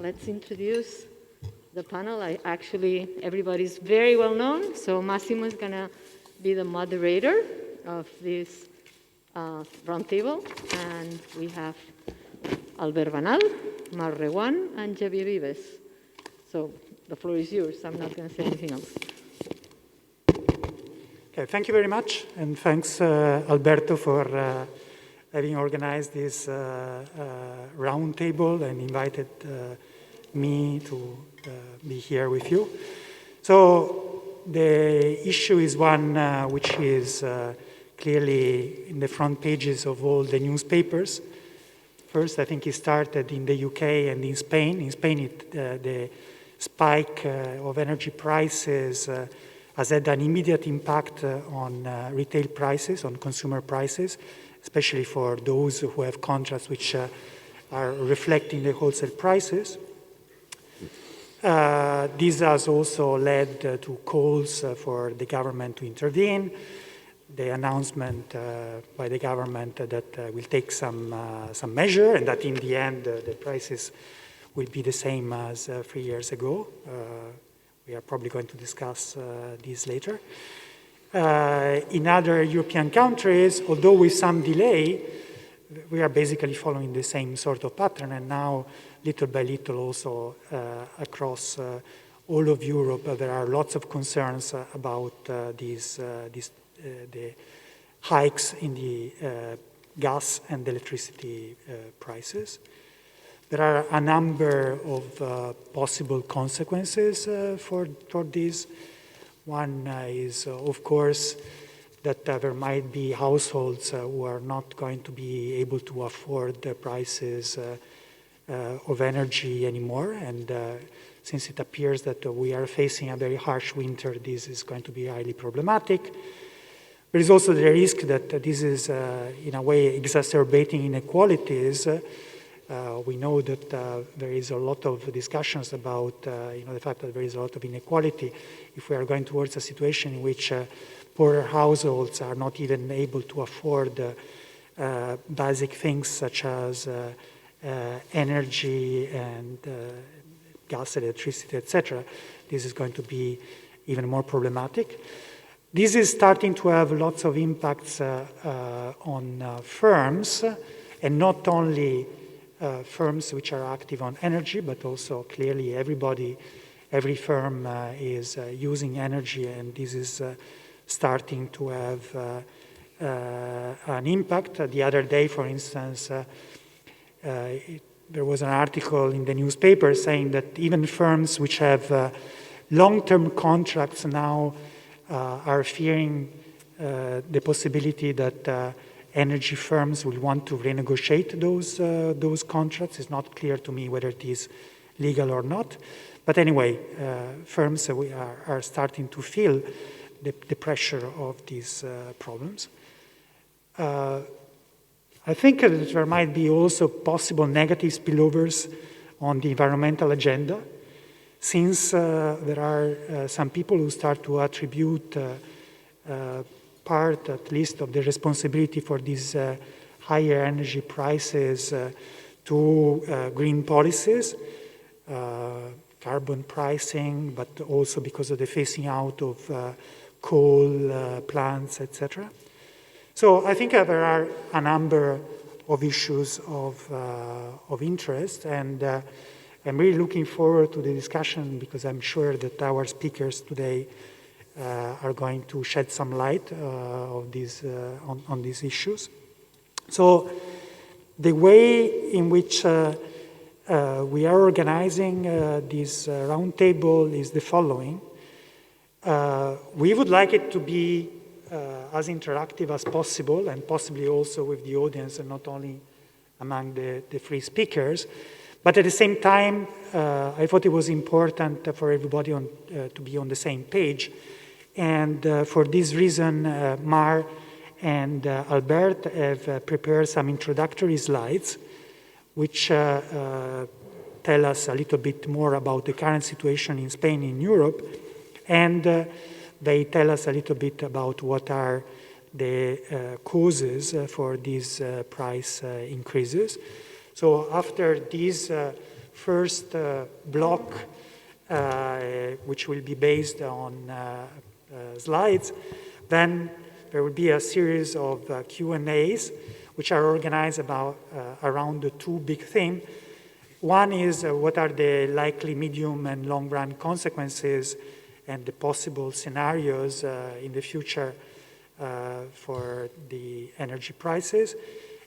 let's introduce the panel. Everybody's very well known, so Massimo is going to be the moderator of this roundtable, and we have Albert Banal, Reguant, and Xavier Vives. So the floor is yours. I'm not going to say anything else. Okay, thank you very much, and thanks, Alberto, for having organized this roundtable and invited me to be here with you. So the issue is one which is clearly in the front pages of all the newspapers. First, I think it started in the UK and in Spain. In Spain, the spike of energy prices has had an immediate impact on retail prices, on consumer prices, especially for those who have contracts which are reflecting the wholesale prices. This has also led to calls for the government to intervene. The announcement by the government that will take some measure, and that in the end the prices will be the same as 3 years ago. We are probably going to discuss this later. In other European countries, although with some delay, we are basically following the same sort of pattern, and now, little by little, also across all of Europe, there are lots of concerns about the hikes in the gas and electricity prices. There are a number of possible consequences for this. One is, of course, that there might be households who are not going to be able to afford the prices of energy anymore. And since it appears that we are facing a very harsh winter, this is going to be highly problematic. There is also the risk that this is, in a way, exacerbating inequalities. We know that there is a lot of discussions about the fact that there is a lot of inequality. If we are going towards a situation in which poorer households are not even able to afford basic things such as energy and gas, electricity, etc., this is going to be even more problematic. This is starting to have lots of impacts on firms, and not only firms which are active on energy, but also clearly every firm is using energy, and this is starting to have an impact. The other day, for instance, there was an article in the newspaper saying that even firms which have long-term contracts now are fearing the possibility that energy firms will want to renegotiate those contracts. It's not clear to me whether it is legal or not. But anyway, firms are starting to feel the pressure of these problems. I think that there might be also possible negative spillovers on the environmental agenda, since there are some people who start to attribute part, at least, of the responsibility for these higher energy prices to green policies, carbon pricing, but also because of the phasing out of coal plants, etc. So I think there are a number of issues of interest, and I'm really looking forward to the discussion, because I'm sure that our speakers today are going to shed some light on these issues. So the way in which we are organizing this roundtable is the following. We would like it to be as interactive as possible, and possibly also with the audience, and not only among the three speakers. But at the same time, I thought it was important for everybody to be on the same page. And for this reason, Mar and Albert have prepared some introductory slides, which tell us a little bit more about the current situation in Spain and in Europe, and they tell us a little bit about what are the causes for these price increases. So after these first block, which will be based on slides. Then there will be a series of Q&As, which are organized around the two big themes. One is what are the likely medium and long-run consequences and the possible scenarios in the future for the energy prices.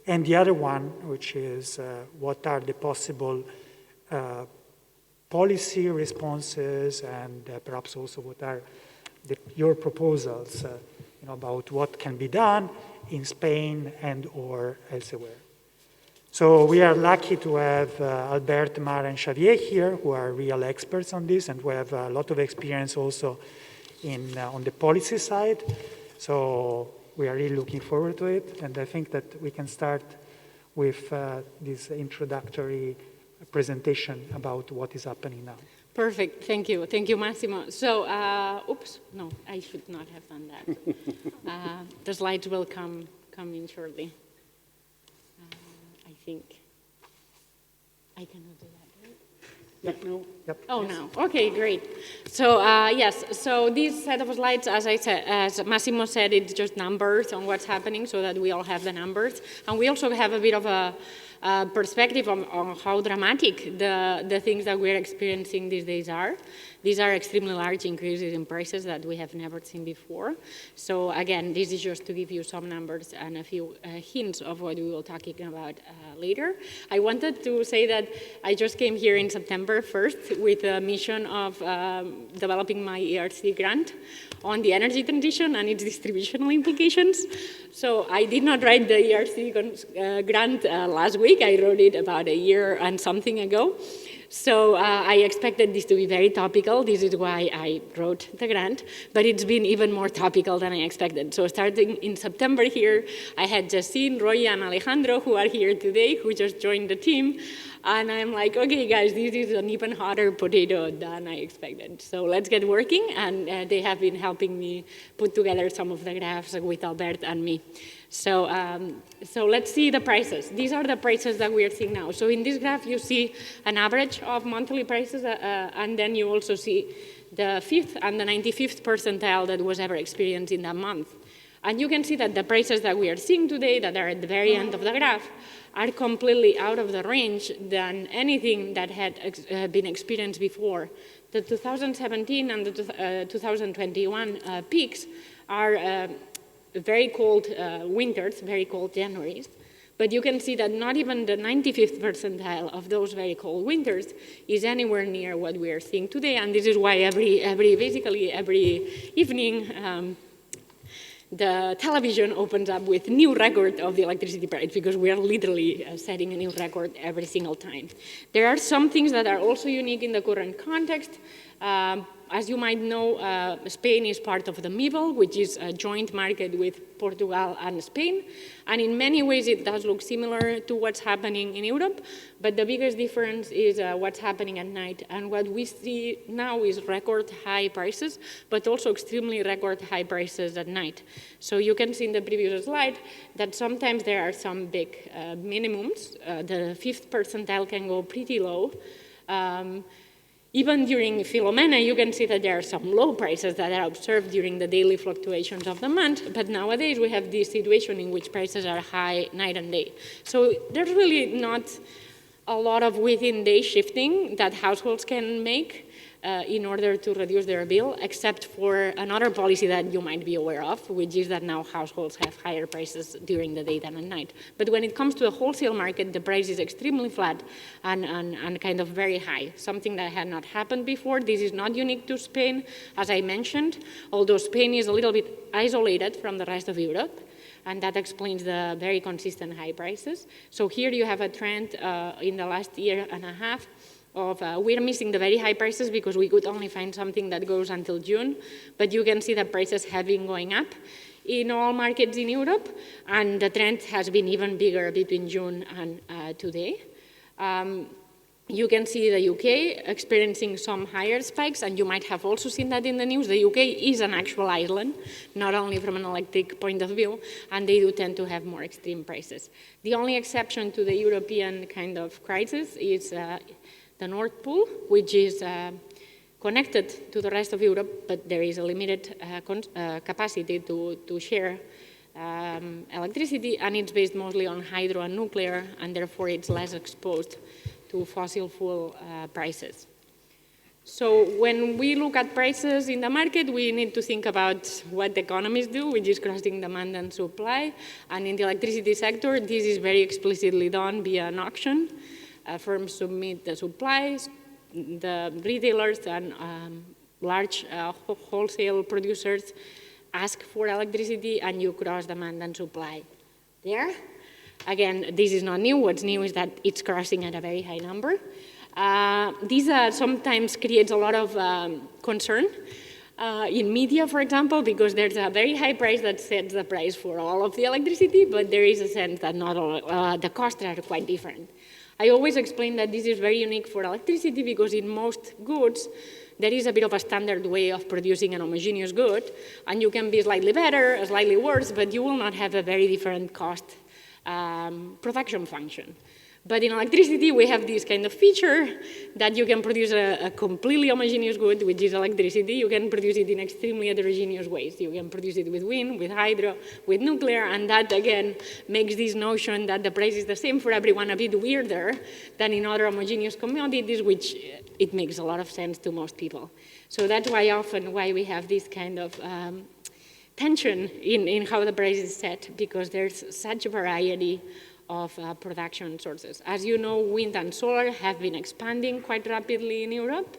And the other one, which is what are the possible policy responses, and perhaps also what are your proposals about what can be done in Spain and or elsewhere. So we are lucky to have Albert, Mar, and Xavier here, who are real experts on this and who have a lot of experience also on the policy side. So we are really looking forward to it, and I think that we can start with this introductory presentation about what is happening now. Perfect, thank you. Thank you, Massimo. So, oops, no, I should not have done that. The slides will come in shortly. I think I cannot do that, right? Yep. No. Yep. Oh, yes. No. Okay, great. So, yes, so this set of slides, as I said, as Massimo said, it's just numbers on what's happening so that we all have the numbers. And we also have a bit of a perspective on how dramatic the things that we're experiencing these days are. These are extremely large increases in prices that we have never seen before. So again, this is just to give you some numbers and a few hints of what we will be talking about later. I wanted to say that I just came here in September 1st with a mission of developing my ERC grant on the energy transition and its distributional implications. So I did not write the ERC grant last week. I wrote it about a year and something ago. So I expected this to be very topical. This is why I wrote the grant, but it's been even more topical than I expected. So starting in September here, I had Justine, Roy, and Alejandro, who are here today, who just joined the team. And I'm like, okay, guys, this is an even hotter potato than I expected. So let's get working. And they have been helping me put together some of the graphs with Albert and me. So, so let's see the prices. These are the prices that we are seeing now. So in this graph, you see an average of monthly prices, and then you also see the 5th and the 95th percentile that was ever experienced in that month. And you can see that the prices that we are seeing today, that are at the very end of the graph, are completely out of the range than anything that had been experienced before. The 2017 and the 2021 peaks are very cold winters, very cold Januaries, but you can see that not even the 95th percentile of those very cold winters is anywhere near what we are seeing today, and this is why basically every evening the television opens up with new record of the electricity price, because we are literally setting a new record every single time. There are some things that are also unique in the current context. As you might know, Spain is part of the MIBEL, which is a joint market with Portugal and Spain. And in many ways, it does look similar to what's happening in Europe. But the biggest difference is what's happening at night. And what we see now is record high prices, but also extremely record high prices at night. So you can see in the previous slide that sometimes there are some big minimums. The 5th percentile can go pretty low. Even during Filomena, you can see that there are some low prices that are observed during the daily fluctuations of the month, but nowadays we have this situation in which prices are high night and day. So there's really not a lot of within-day shifting that households can make in order to reduce their bill, except for another policy that you might be aware of, which is that now households have higher prices during the day than at night. But when it comes to the wholesale market, the price is extremely flat and kind of very high, something that had not happened before. This is not unique to Spain, as I mentioned, although Spain is a little bit isolated from the rest of Europe. And that explains the very consistent high prices. So here you have a trend in the last year and a half of we're missing the very high prices because we could only find something that goes until June, but you can see that prices have been going up in all markets in Europe, and the trend has been even bigger between June and today. You can see the UK experiencing some higher spikes, and you might have also seen that in the news. The UK is an actual island, not only from an electric point of view, and they do tend to have more extreme prices. The only exception to the European kind of crisis is the North Pool, which is connected to the rest of Europe, but there is a limited capacity to share electricity, and it's based mostly on hydro and nuclear, and therefore it's less exposed to fossil fuel prices. So when we look at prices in the market, we need to think about what the economists do, which is crossing demand and supply. And in the electricity sector, this is very explicitly done via an auction. Firms submit the supplies, the retailers and large wholesale producers ask for electricity, and you cross demand and supply there. Again, this is not new. What's new is that it's crossing at a very high number. This sometimes creates a lot of concern in media, for example, because there's a very high price that sets the price for all of the electricity, but there is a sense that not all, the costs are quite different. I always explain that this is very unique for electricity because in most goods, there is a bit of a standard way of producing an homogeneous good, and you can be slightly better, slightly worse, but you will not have a very different cost production function. But in electricity, we have this kind of feature that you can produce a completely homogeneous good, which is electricity. You can produce it in extremely heterogeneous ways. You can produce it with wind, with hydro, with nuclear, and that, again, makes this notion that the price is the same for everyone a bit weirder than in other homogeneous commodities, which it makes a lot of sense to most people. So that's why often we have this kind of tension in how the price is set, because there's such a variety of production sources. As you know, wind and solar have been expanding quite rapidly in Europe.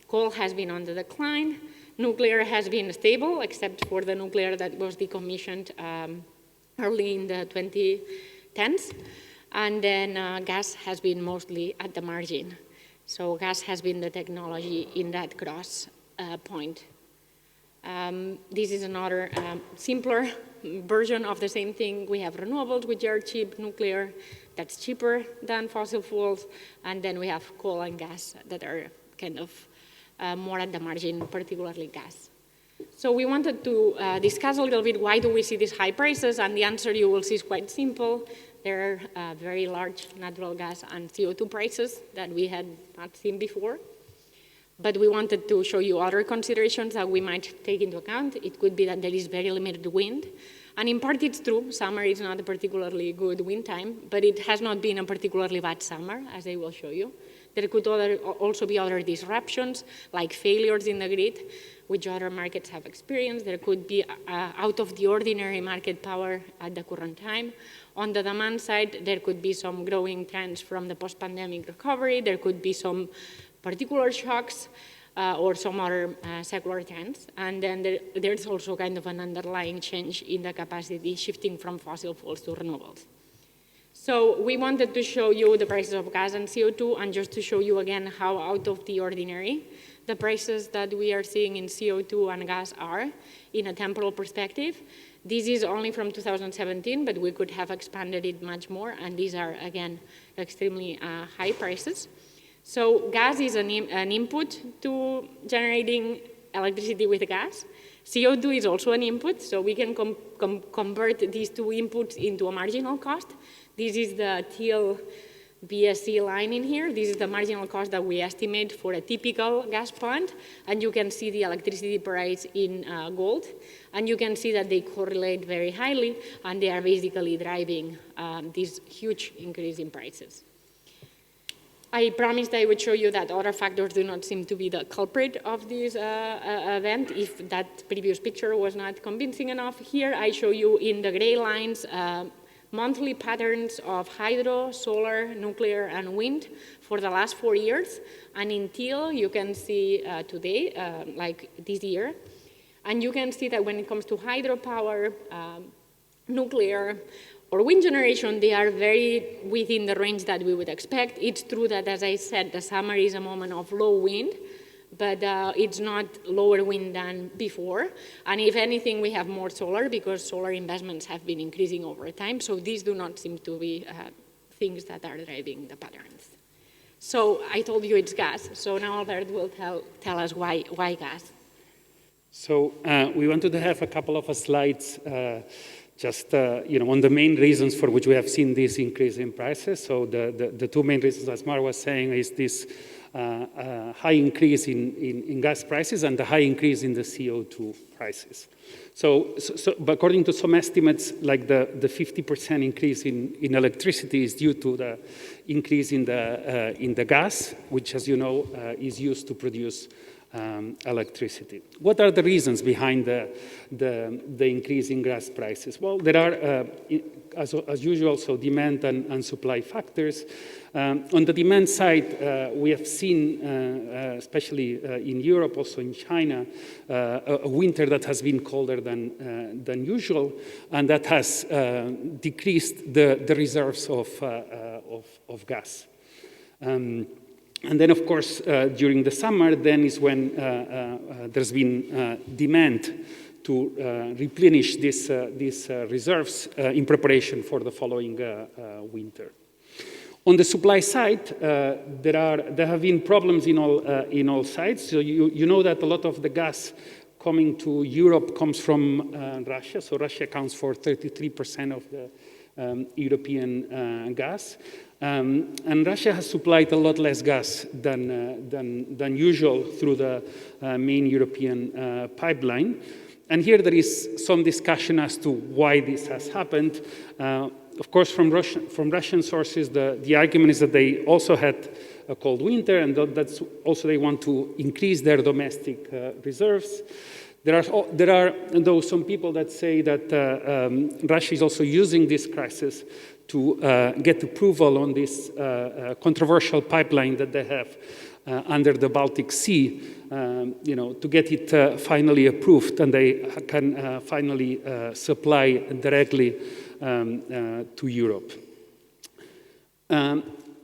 Coal has been on the decline. Nuclear has been stable, except for the nuclear that was decommissioned early in the 2010s. And then gas has been mostly at the margin. So gas has been the technology in that cross point. This is another simpler version of the same thing. We have renewables, which are cheap, nuclear, that's cheaper than fossil fuels, and then we have coal and gas that are kind of more at the margin, particularly gas. So we wanted to discuss a little bit why do we see these high prices, and the answer you will see is quite simple. There are very large natural gas and CO2 prices that we had not seen before. But we wanted to show you other considerations that we might take into account. It could be that there is very limited wind. And in part it's true, summer is not a particularly good wind time, but it has not been a particularly bad summer, as I will show you. There could also be other disruptions, like failures in the grid, which other markets have experienced. There could be out of the ordinary market power at the current time. On the demand side, there could be some growing trends from the post-pandemic recovery. There could be some particular shocks or some other secular trends. And then there's also kind of an underlying change in the capacity shifting from fossil fuels to renewables. So we wanted to show you the prices of gas and CO2, and just to show you again how out of the ordinary the prices that we are seeing in CO2 and gas are in a temporal perspective. This is only from 2017, but we could have expanded it much more, and these are, again, extremely high prices. So gas is an input to generating electricity with gas. CO2 is also an input, so we can convert these two inputs into a marginal cost. This is the teal BSE line in here. This is the marginal cost that we estimate for a typical gas plant, and you can see the electricity price in gold, and you can see that they correlate very highly, and they are basically driving this huge increase in prices. I promised I would show you that other factors do not seem to be the culprit of this event. If that previous picture was not convincing enough, here I show you in the gray lines monthly patterns of hydro, solar, nuclear, and wind for the last 4 years. And in teal, you can see today, like this year. And you can see that when it comes to hydropower, nuclear, or wind generation, they are very within the range that we would expect. It's true that, as I said, the summer is a moment of low wind, but it's not lower wind than before. And if anything, we have more solar because solar investments have been increasing over time. So these do not seem to be things that are driving the patterns. So I told you it's gas. So now Albert will tell us why gas. So we wanted to have a couple of slides just on the main reasons for which we have seen this increase in prices. So the two main reasons, as Mar was saying, is this high increase in gas prices and the high increase in the CO2 prices. So but according to some estimates, like the 50% increase in electricity is due to the increase in the gas, which, as you know, is used to produce electricity. What are the reasons behind the increase in gas prices? Well, there are, as usual, so demand and supply factors. On the demand side, we have seen, especially in Europe, also in China, a winter that has been colder than usual, and that has decreased the reserves of gas. And then, of course, during the summer, then is when there's been demand to replenish these reserves in preparation for the following winter. On the supply side, there have been problems in all sides. So you know that a lot of the gas coming to Europe comes from Russia. So Russia accounts for 33% of the European gas. And Russia has supplied a lot less gas than usual through the main European pipeline. And here there is some discussion as to why this has happened. Of course, from Russian sources, the argument is that they also had a cold winter, and that's also they want to increase their domestic reserves. There are though some people that say that Russia is also using this crisis to get approval on this controversial pipeline that they have under the Baltic Sea, to get it finally approved, and they can finally supply directly to Europe.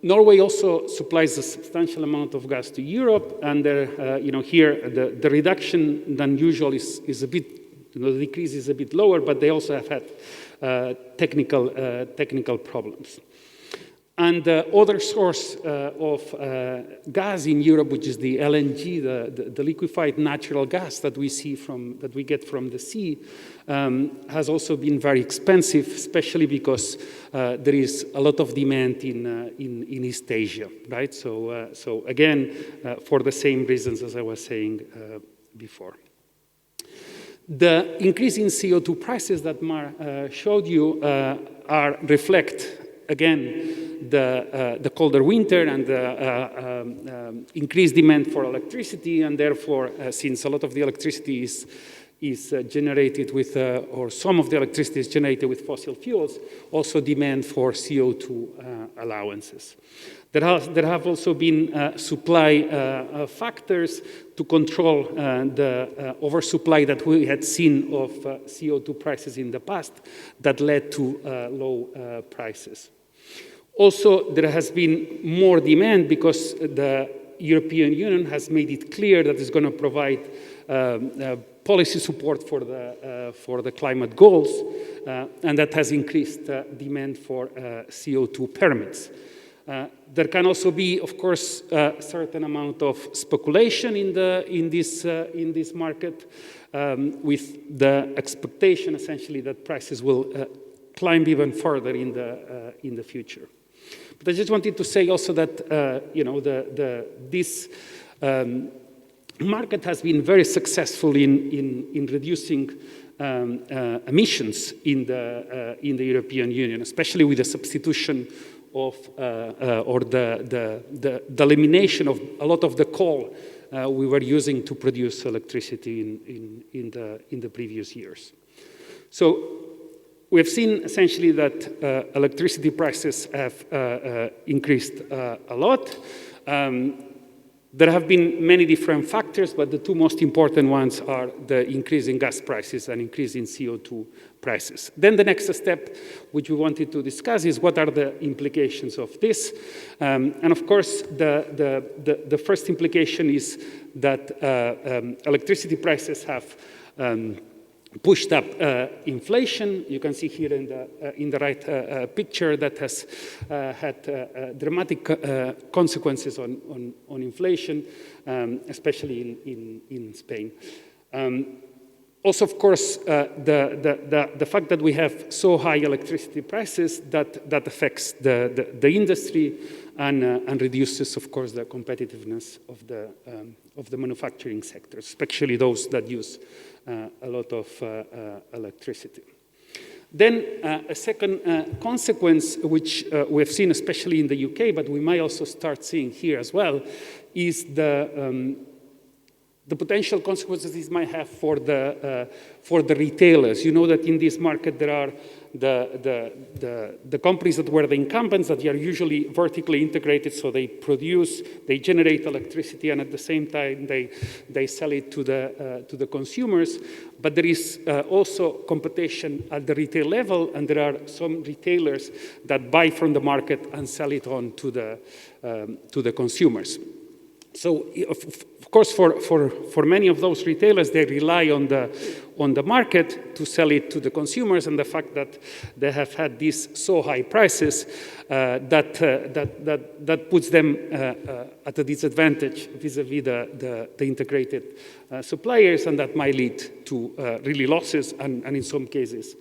Norway also supplies a substantial amount of gas to Europe, and here the reduction than usual is a bit, the decrease is a bit lower, but they also have had technical problems. And the other source of gas in Europe, which is the LNG, the liquefied natural gas that we get from the sea, has also been very expensive, especially because there is a lot of demand in East Asia, right? So again, for the same reasons as I was saying before. The increase in CO2 prices that Mar showed you reflect, again, the colder winter and the increased demand for electricity, and therefore, since a lot of the electricity is generated with, or some of the electricity is generated with fossil fuels, also demand for CO2 allowances. There have also been supply factors to control the oversupply that we had seen of CO2 prices in the past that led to low prices. Also, there has been more demand because the European Union has made it clear that it's going to provide policy support for the climate goals, and that has increased demand for CO2 permits. There can also be, of course, a certain amount of speculation in this market, with the expectation, essentially, that prices will climb even further in the future. But I just wanted to say also that this market has been very successful in reducing emissions in the European Union, especially with the substitution of or the elimination of a lot of the coal we were using to produce electricity in the previous years. So we have seen essentially that electricity prices have increased a lot. There have been many different factors, but the two most important ones are the increase in gas prices and increase in CO2 prices. Then the next step, which we wanted to discuss, is what are the implications of this? And of course, the first implication is that electricity prices have pushed up inflation. You can see here in the right picture that has had dramatic consequences on inflation, especially in Spain. Also, of course, the fact that we have so high electricity prices that affects the industry and reduces, of course, the competitiveness of the manufacturing sector, especially those that use a lot of electricity. Then a second consequence, which we have seen especially in the UK, but we might also start seeing here as well, is the potential consequences this might have for the retailers. You know that in this market there are the companies that were the incumbents that are usually vertically integrated, so they produce, they generate electricity, and at the same time they sell it to the consumers. But there is also competition at the retail level, and there are some retailers that buy from the market and sell it on to the consumers. So, of course, for many of those retailers, they rely on the market to sell it to the consumers, and the fact that they have had these so high prices that puts them at a disadvantage vis-a-vis the integrated suppliers, and that might lead to really losses and in some cases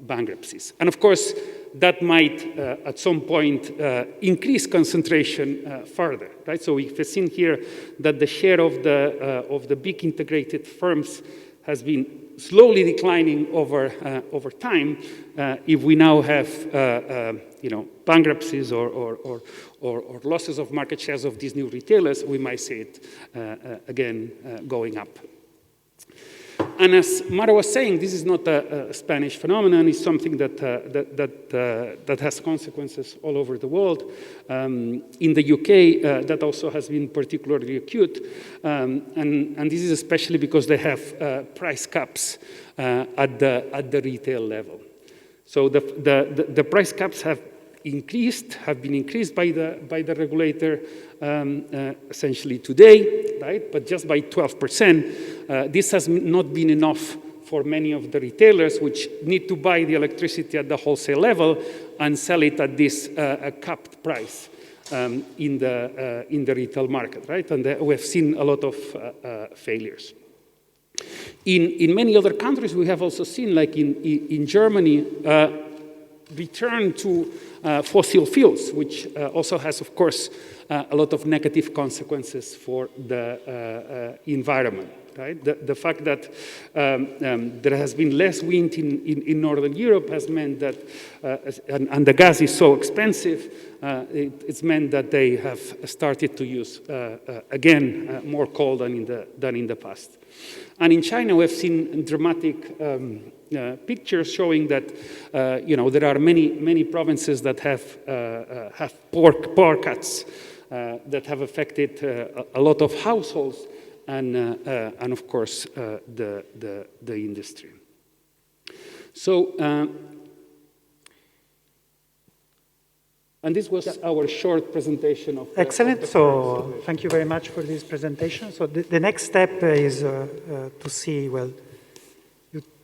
bankruptcies. And of course, that might at some point increase concentration further, right? So we've seen here that the share of the big integrated firms has been slowly declining over time. If we now have bankruptcies or losses of market shares of these new retailers, we might see it again going up. And as Mara was saying, this is not a Spanish phenomenon. It's something that has consequences all over the world. In the UK, that also has been particularly acute. And this is especially because they have price caps at the retail level. So the price caps have been increased by the regulator essentially today, right? But just by 12%. This has not been enough for many of the retailers, which need to buy the electricity at the wholesale level and sell it at this capped price in the retail market, right? And we have seen a lot of failures. In many other countries, we have also seen, like in Germany, return to fossil fuels, which also has, of course, a lot of negative consequences for the environment. Right? The fact that there has been less wind in Northern Europe has meant that, and the gas is so expensive, it's meant that they have started to use, again, more coal than in the past. And in China, we've seen dramatic pictures showing that there are many provinces that have power cuts that have affected a lot of households and of course the industry. So and this was our short presentation of excellent. So thank you very much for this presentation. So the next step is to see, well,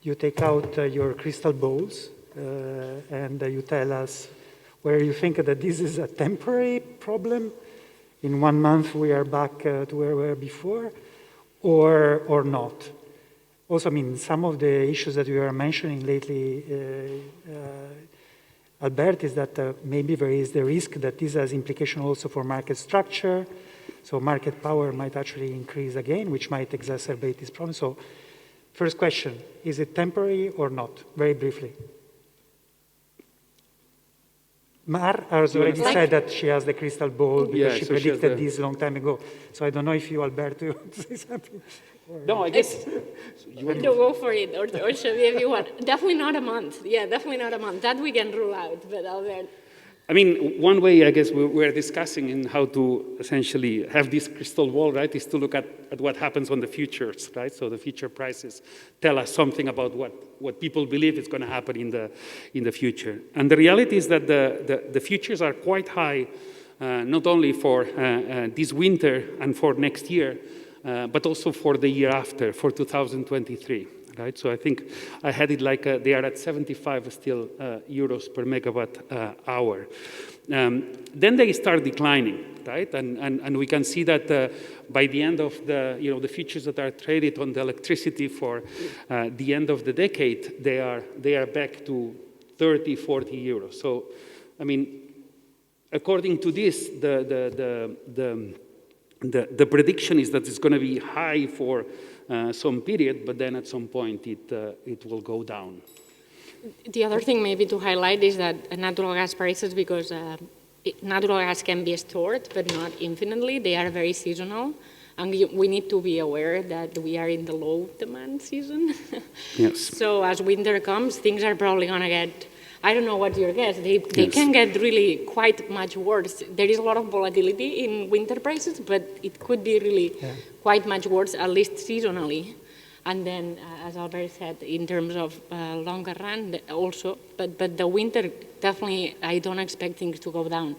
you take out your crystal balls and you tell us where you think that this is a temporary problem. In 1 month we are back to where we were before, or not. Also, I mean, some of the issues that we were mentioning lately, Albert, is that maybe there is the risk that this has implication also for market structure. So market power might actually increase again, which might exacerbate this problem. So first question, is it temporary or not? Very briefly. Mar has already said that she has the crystal ball because she predicted this a long time ago. So I don't know if you, Alberto, want to say something. No, I guess. Go for it, or Xavier, if you want. Definitely not a month. Yeah, definitely not a month. That we can rule out, but Albert. I mean, one way, I guess, we're discussing in how to essentially have this crystal ball, right, is to look at what happens on the futures, right? So the future prices tell us something about what people believe is going to happen in the future. And the reality is that the futures are quite high, not only for this winter and for next year, but also for the year after, for 2023. right? So I think I had it like they are at 75 still euros per megawatt hour. Then they start declining, right? And we can see that by the end of the futures that are traded on the electricity for the end of the decade, they are back to 30, 40 euros. So, I mean, according to this, the prediction is that it's going to be high for some period, but then at some point it will go down. The other thing maybe to highlight is that natural gas prices, because natural gas can be stored, but not infinitely, they are very seasonal. And we need to be aware that we are in the low demand season. Yes. So as winter comes, things are probably going to get, I don't know what's your guess, they can get really quite much worse. There is a lot of volatility in winter prices, but it could be really quite much worse, at least seasonally. And then, as Albert said, in terms of longer run also, but the winter, definitely, I don't expect things to go down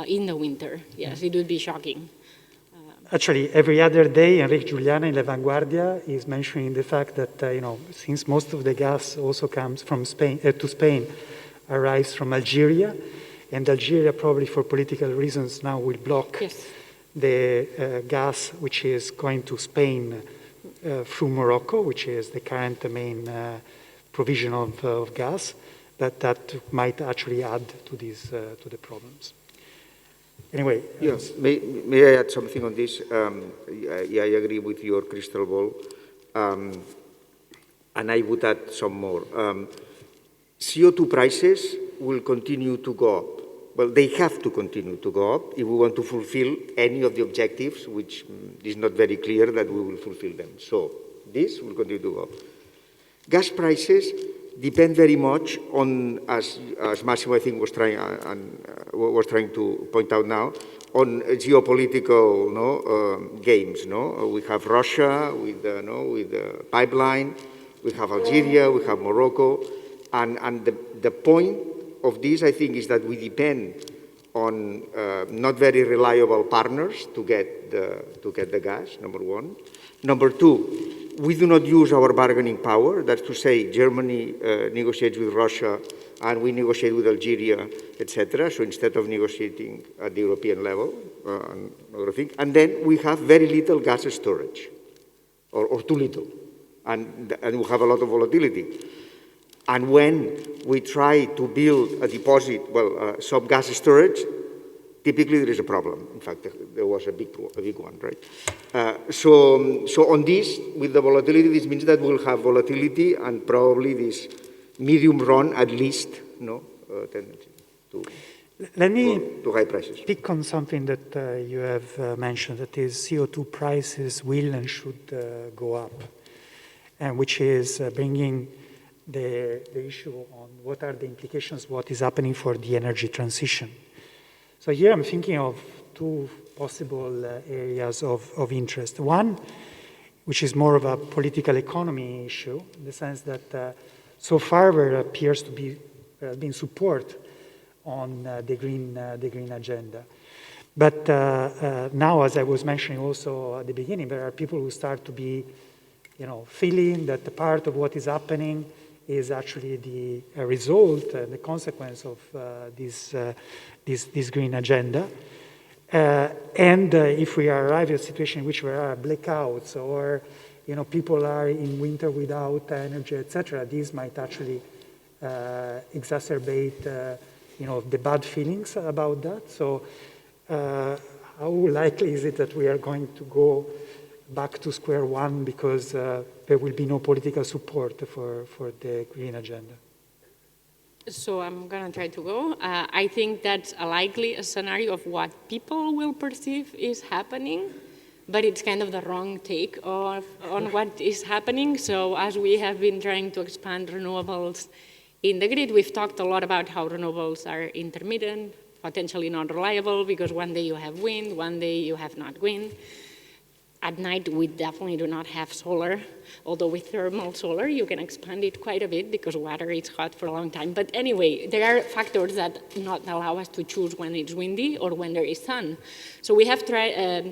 in the winter. Yes, it would be shocking. Actually, every other day, Enrique Giuliana in La Vanguardia is mentioning the fact that, since most of the gas also comes from Spain, to Spain, arrives from Algeria, and Algeria probably for political reasons now will block the gas which is going to Spain through Morocco, which is the current main provision of gas, that might actually add to the problems. Anyway. Yes, may I add something on this? I agree with your crystal ball, and I would add some more. CO2 prices will continue to go up. Well, they have to continue to go up if we want to fulfill any of the objectives, which is not very clear that we will fulfill them. So this will continue to go up. Gas prices depend very much on, as Massimo I think was trying to point out now, on geopolitical games. We have Russia with the pipeline, we have Algeria, we have Morocco, and the point of this, I think, is that we depend on not very reliable partners to get the gas, number one. Number two, we do not use our bargaining power. That's to say, Germany negotiates with Russia, and we negotiate with Algeria, etc. So instead of negotiating at the European level, and then we have very little gas storage, or too little, and we have a lot of volatility. And when we try to build a deposit, some gas storage, typically there is a problem. In fact, there was a big one, right? So on this, with the volatility, this means that we'll have volatility and probably this medium run, at least, tendency to high prices. Pick on something that you have mentioned, that is CO2 prices will and should go up, and which is bringing the issue on what are the implications, what is happening for the energy transition. So here I'm thinking of two possible areas of interest. One, which is more of a political economy issue, in the sense that so far there appears to be been support on the green agenda. But now, as I was mentioning also at the beginning, there are people who start to be, feeling that the part of what is happening is actually the result, the consequence of this green agenda. And if we arrive at a situation in which there are blackouts or people are in winter without energy, etc., these might actually exacerbate the bad feelings about that. So how likely is it that we are going to go back to square one because there will be no political support for the green agenda? So I'm going to try to go. I think that's a likely scenario of what people will perceive is happening, but it's kind of the wrong take on what is happening. So as we have been trying to expand renewables in the grid, we've talked a lot about how renewables are intermittent, potentially not reliable, because one day you have wind, one day you have not wind. At night, we definitely do not have solar, although with thermal solar, you can expand it quite a bit because water is hot for a long time. But anyway, there are factors that not allow us to choose when it's windy or when there is sun. So we have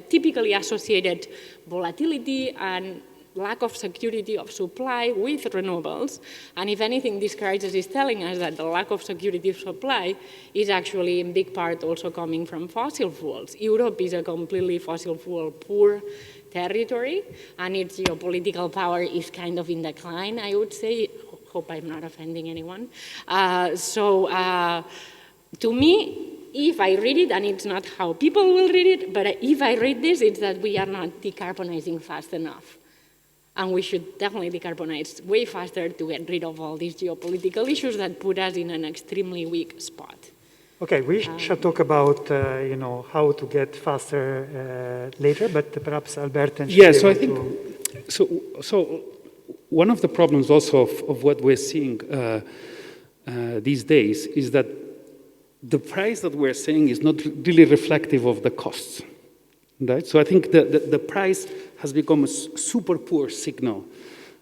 typically associated volatility and lack of security of supply with renewables. And if anything, this crisis is telling us that the lack of security of supply is actually in big part also coming from fossil fuels. Europe is a completely fossil fuel poor territory, and its geopolitical power is kind of in decline, I would say. Hope I'm not offending anyone. To me, if I read it, and it's not how people will read it, but if I read this, it's that we are not decarbonizing fast enough. And we should definitely decarbonize way faster to get rid of all these geopolitical issues that put us in an extremely weak spot. Okay, we shall talk about, how to get faster later, but perhaps Albert and Yeah, so I think, so one of the problems also of what we're seeing these days is that the price that we're saying is not really reflective of the costs, right? So I think the price has become a super poor signal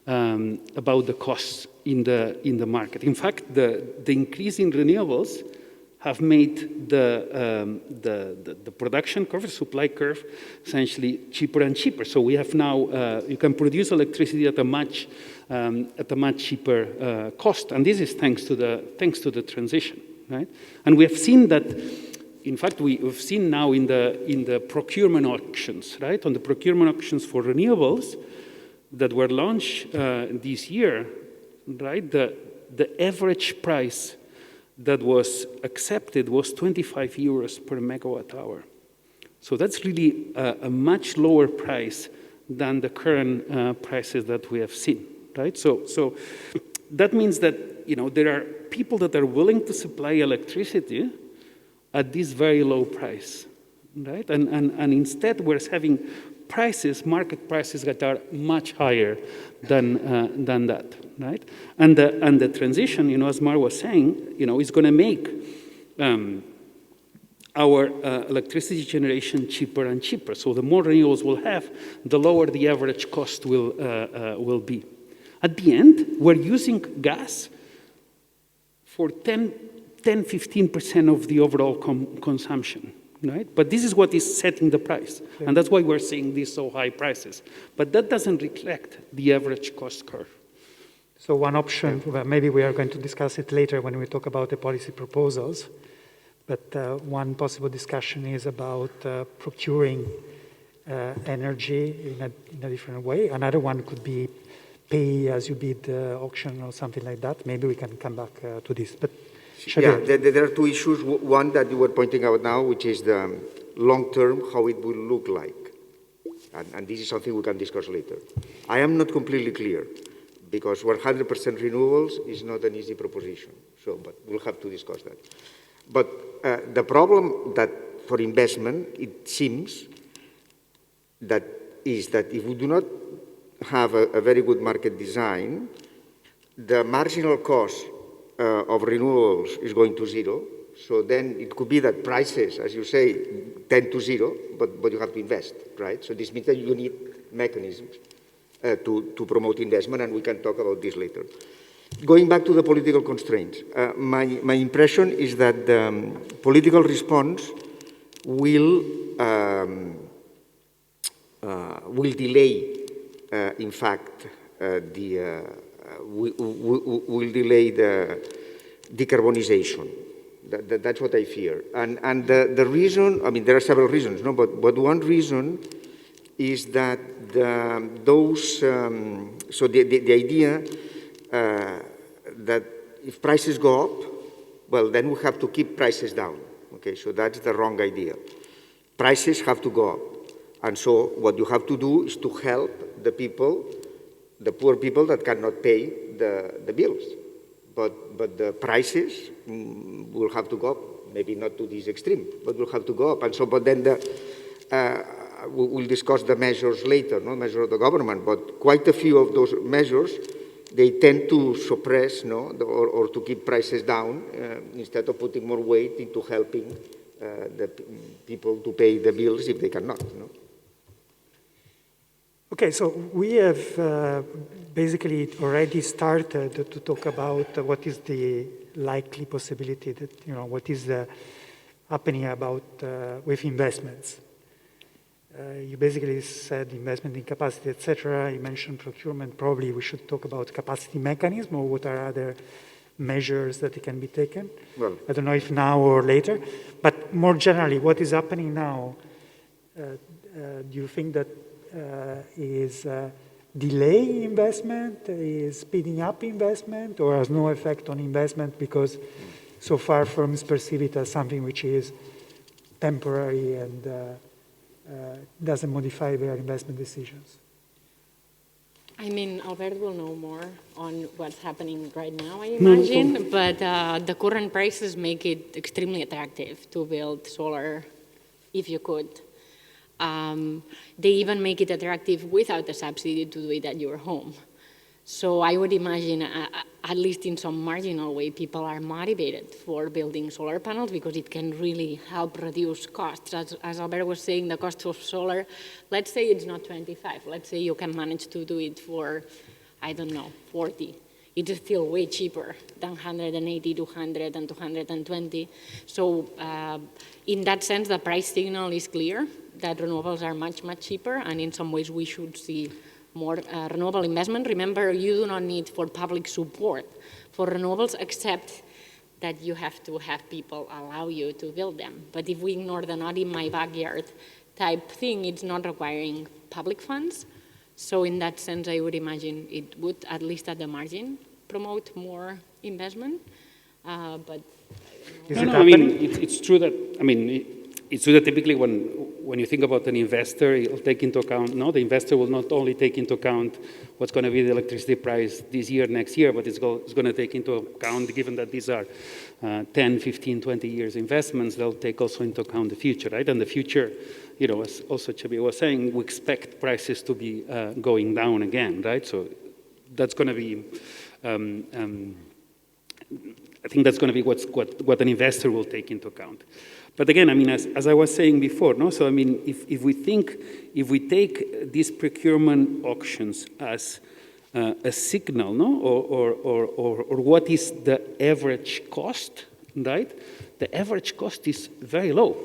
about the costs in the market. In fact, the increase in renewables have made the production curve, the supply curve, essentially cheaper and cheaper. So we have now, you can produce electricity at a much cheaper cost, and this is thanks to the transition, right? And we have seen that. In fact, we've seen now in the procurement auctions, right? On the procurement auctions for renewables that were launched this year, right? The average price that was accepted was 25 euros per megawatt hour. So that's really a much lower price than the current prices that we have seen, right? So that means that, there are people that are willing to supply electricity at this very low price, right? And instead we're having market prices that are much higher than that, right? And the transition, as Mar was saying, is going to make our electricity generation cheaper and cheaper. So the more renewables we'll have, the lower the average cost will be. At the end, we're using gas for 10-15% of the overall consumption, right? But this is what is setting the price, and that's why we're seeing these so high prices. But that doesn't reflect the average cost curve. So one option, well, maybe we are going to discuss it later when we talk about the policy proposals, but one possible discussion is about procuring energy in a different way. Another one could be pay as you bid auction or something like that. Maybe we can come back to this. But Xavier. Yeah, there are two issues. One that you were pointing out now, which is the long term, how it will look like. And this is something we can discuss later. I am not completely clear, because 100% renewables is not an easy proposition. But we'll have to discuss that. But the problem that for investment, it seems that is that if we do not have a very good market design, the marginal cost of renewables is going to zero. So then it could be that prices, as you say, tend to zero, but you have to invest, right? So this means that you need mechanisms to promote investment, and we can talk about this later. Going back to the political constraints, my impression is that the political response will delay, in fact, will delay the decarbonization. That's what I fear. And the reason, I mean, there are several reasons, no? But one reason is that so the idea that if prices go up, well, then we have to keep prices down. Okay, so that's the wrong idea. Prices have to go up. And so what you have to do is to help the people, the poor people that cannot pay the bills. But the prices will have to go up, maybe not to this extreme, but will have to go up. And so, but then we'll discuss the measures later, no, measure of the government, but quite a few of those measures, they tend to suppress, no, or to keep prices down instead of putting more weight into helping the people to pay the bills if they cannot. No? Okay, so we have basically already started to talk about what is the likely possibility that, what is happening about with investments. You basically said investment in capacity, etc. You mentioned procurement. Probably we should talk about capacity mechanism, or what are other measures that can be taken. Well, I don't know if now or later, but more generally, what is happening now? Do you think that is delaying investment, is speeding up investment, or has no effect on investment because so far firms perceive it as something which is temporary and doesn't modify their investment decisions? I mean, Albert will know more on what's happening right now, I imagine, but the current prices make it extremely attractive to build solar if you could. They even make it attractive without the subsidy to do it at your home. So I would imagine, at least in some marginal way, people are motivated for building solar panels because it can really help reduce costs. As Albert was saying, the cost of solar, let's say it's not 25. Let's say you can manage to do it for, I don't know, 40. It's still way cheaper than 180, 200, and 220. So in that sense, the price signal is clear that renewables are much, much cheaper, and in some ways we should see more renewable investment. Remember, you do not need for public support for renewables, except that you have to have people allow you to build them. But if we ignore the not in my backyard type thing, it's not requiring public funds. So in that sense, I would imagine it would, at least at the margin, promote more investment. But I mean, it's true that, it's true that typically when you think about an investor, it'll take into account, the investor will not only take into account what's going to be the electricity price this year, next year, but it's going to take into account, given that these are 10, 15, 20 years investments, they'll take also into account the future, right? And the future, as also Xavier was saying, we expect prices to be going down again, right? So that's going to be, I think that's going to be what an investor will take into account. But again, as I was saying before, so if we take these procurement auctions as a signal, or what is the average cost, right? The average cost is very low.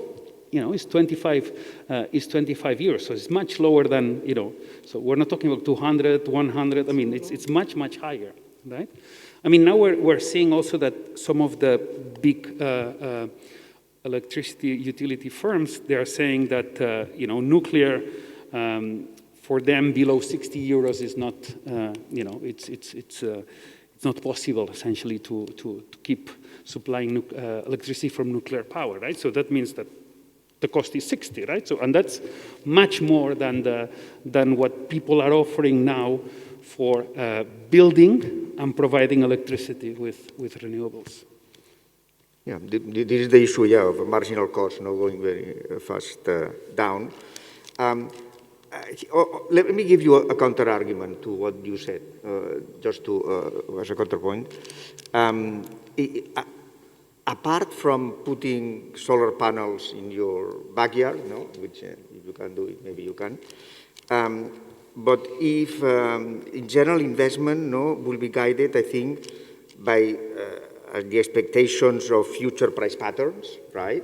It's 25 euros, so it's much lower than, so we're not talking about 200, 100, it's much, much higher, right? Now we're seeing also that some of the big electricity utility firms, they are saying that, nuclear, for them below 60 euros is not, it's not possible essentially to keep supplying electricity from nuclear power, right? So that means that the cost is 60, right? So, and that's much more than what people are offering now for building and providing electricity with renewables. Yeah, this is the issue, of marginal cost, going very fast down. Let me give you a counter-argument to what you said, just as a counterpoint. Apart from putting solar panels in your backyard, which if you can do it, maybe you can. But if, in general, investment will be guided, I think, by the expectations of future price patterns, right?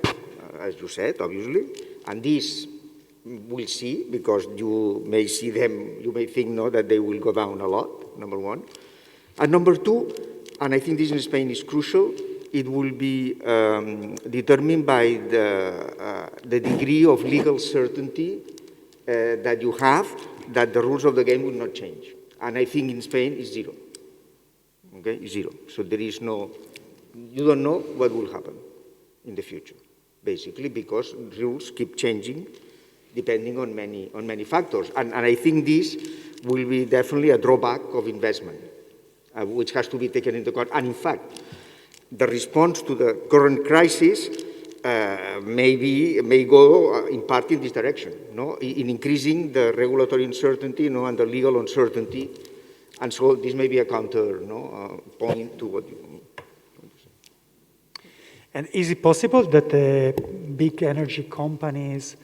As you said, obviously. And this we'll see, because you may see them, you may think that they will go down a lot, number one. And number two, and I think this in Spain is crucial, it will be determined by the degree of legal certainty that you have, that the rules of the game will not change. And I think in Spain it's zero. Okay, it's zero. So there is no, you don't know what will happen in the future, basically, because rules keep changing depending on many factors. And I think this will be definitely a drawback of investment, which has to be taken into account. And in fact, the response to the current crisis may go in part in this direction, in increasing the regulatory uncertainty, and the legal uncertainty. And so this may be a counter point to what you want to say. And is it possible that the big energy companies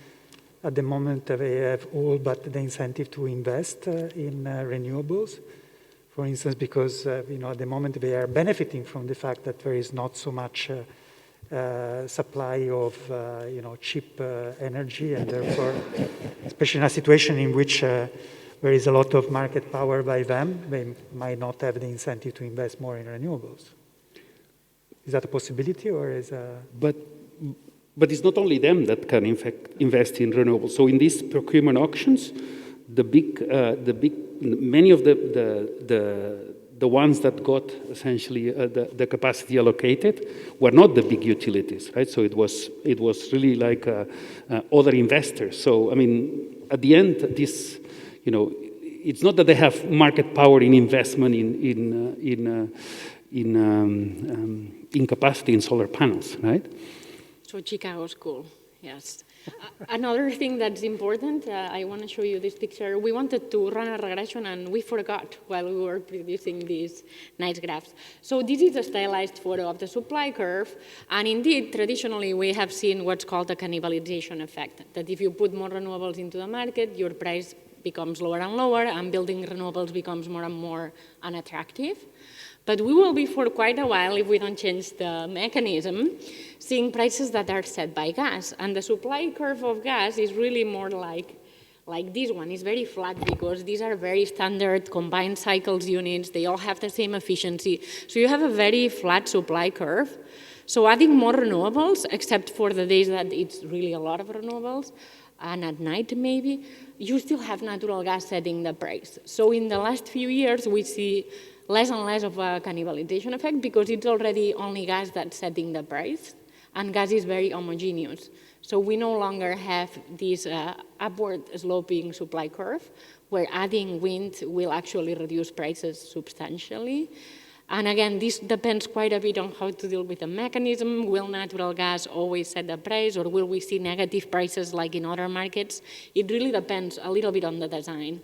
at the moment they have all but the incentive to invest in renewables? For instance, because at the moment they are benefiting from the fact that there is not so much supply of cheap energy, and therefore, especially in a situation in which there is a lot of market power by them, they might not have the incentive to invest more in renewables. Is that a possibility, or is But it's not only them that can, in fact, invest in renewables. So in these procurement auctions, many of the ones that got essentially the capacity allocated were not the big utilities, right? So it was really like other investors. So I mean, at the end, this, it's not that they have market power in investment in capacity in solar panels, right? So Chicago School, yes. Another thing that's important, I want to show you this picture. We wanted to run a regression and we forgot while we were producing these nice graphs. So this is a stylized photo of the supply curve. And indeed, traditionally, we have seen what's called a cannibalization effect, that if you put more renewables into the market, your price becomes lower and lower, and building renewables becomes more and more unattractive. But we will be for quite a while, if we don't change the mechanism, seeing prices that are set by gas. And the supply curve of gas is really more like this one. It's very flat because these are very standard combined cycles units. They all have the same efficiency. So you have a very flat supply curve. So adding more renewables, except for the days that it's really a lot of renewables, and at night maybe, you still have natural gas setting the price. So in the last few years, we see less and less of a cannibalization effect because it's already only gas that's setting the price, and gas is very homogeneous. So we no longer have this upward sloping supply curve where adding wind will actually reduce prices substantially. And again, this depends quite a bit on how to deal with the mechanism. Will natural gas always set the price, or will we see negative prices like in other markets? It really depends a little bit on the design.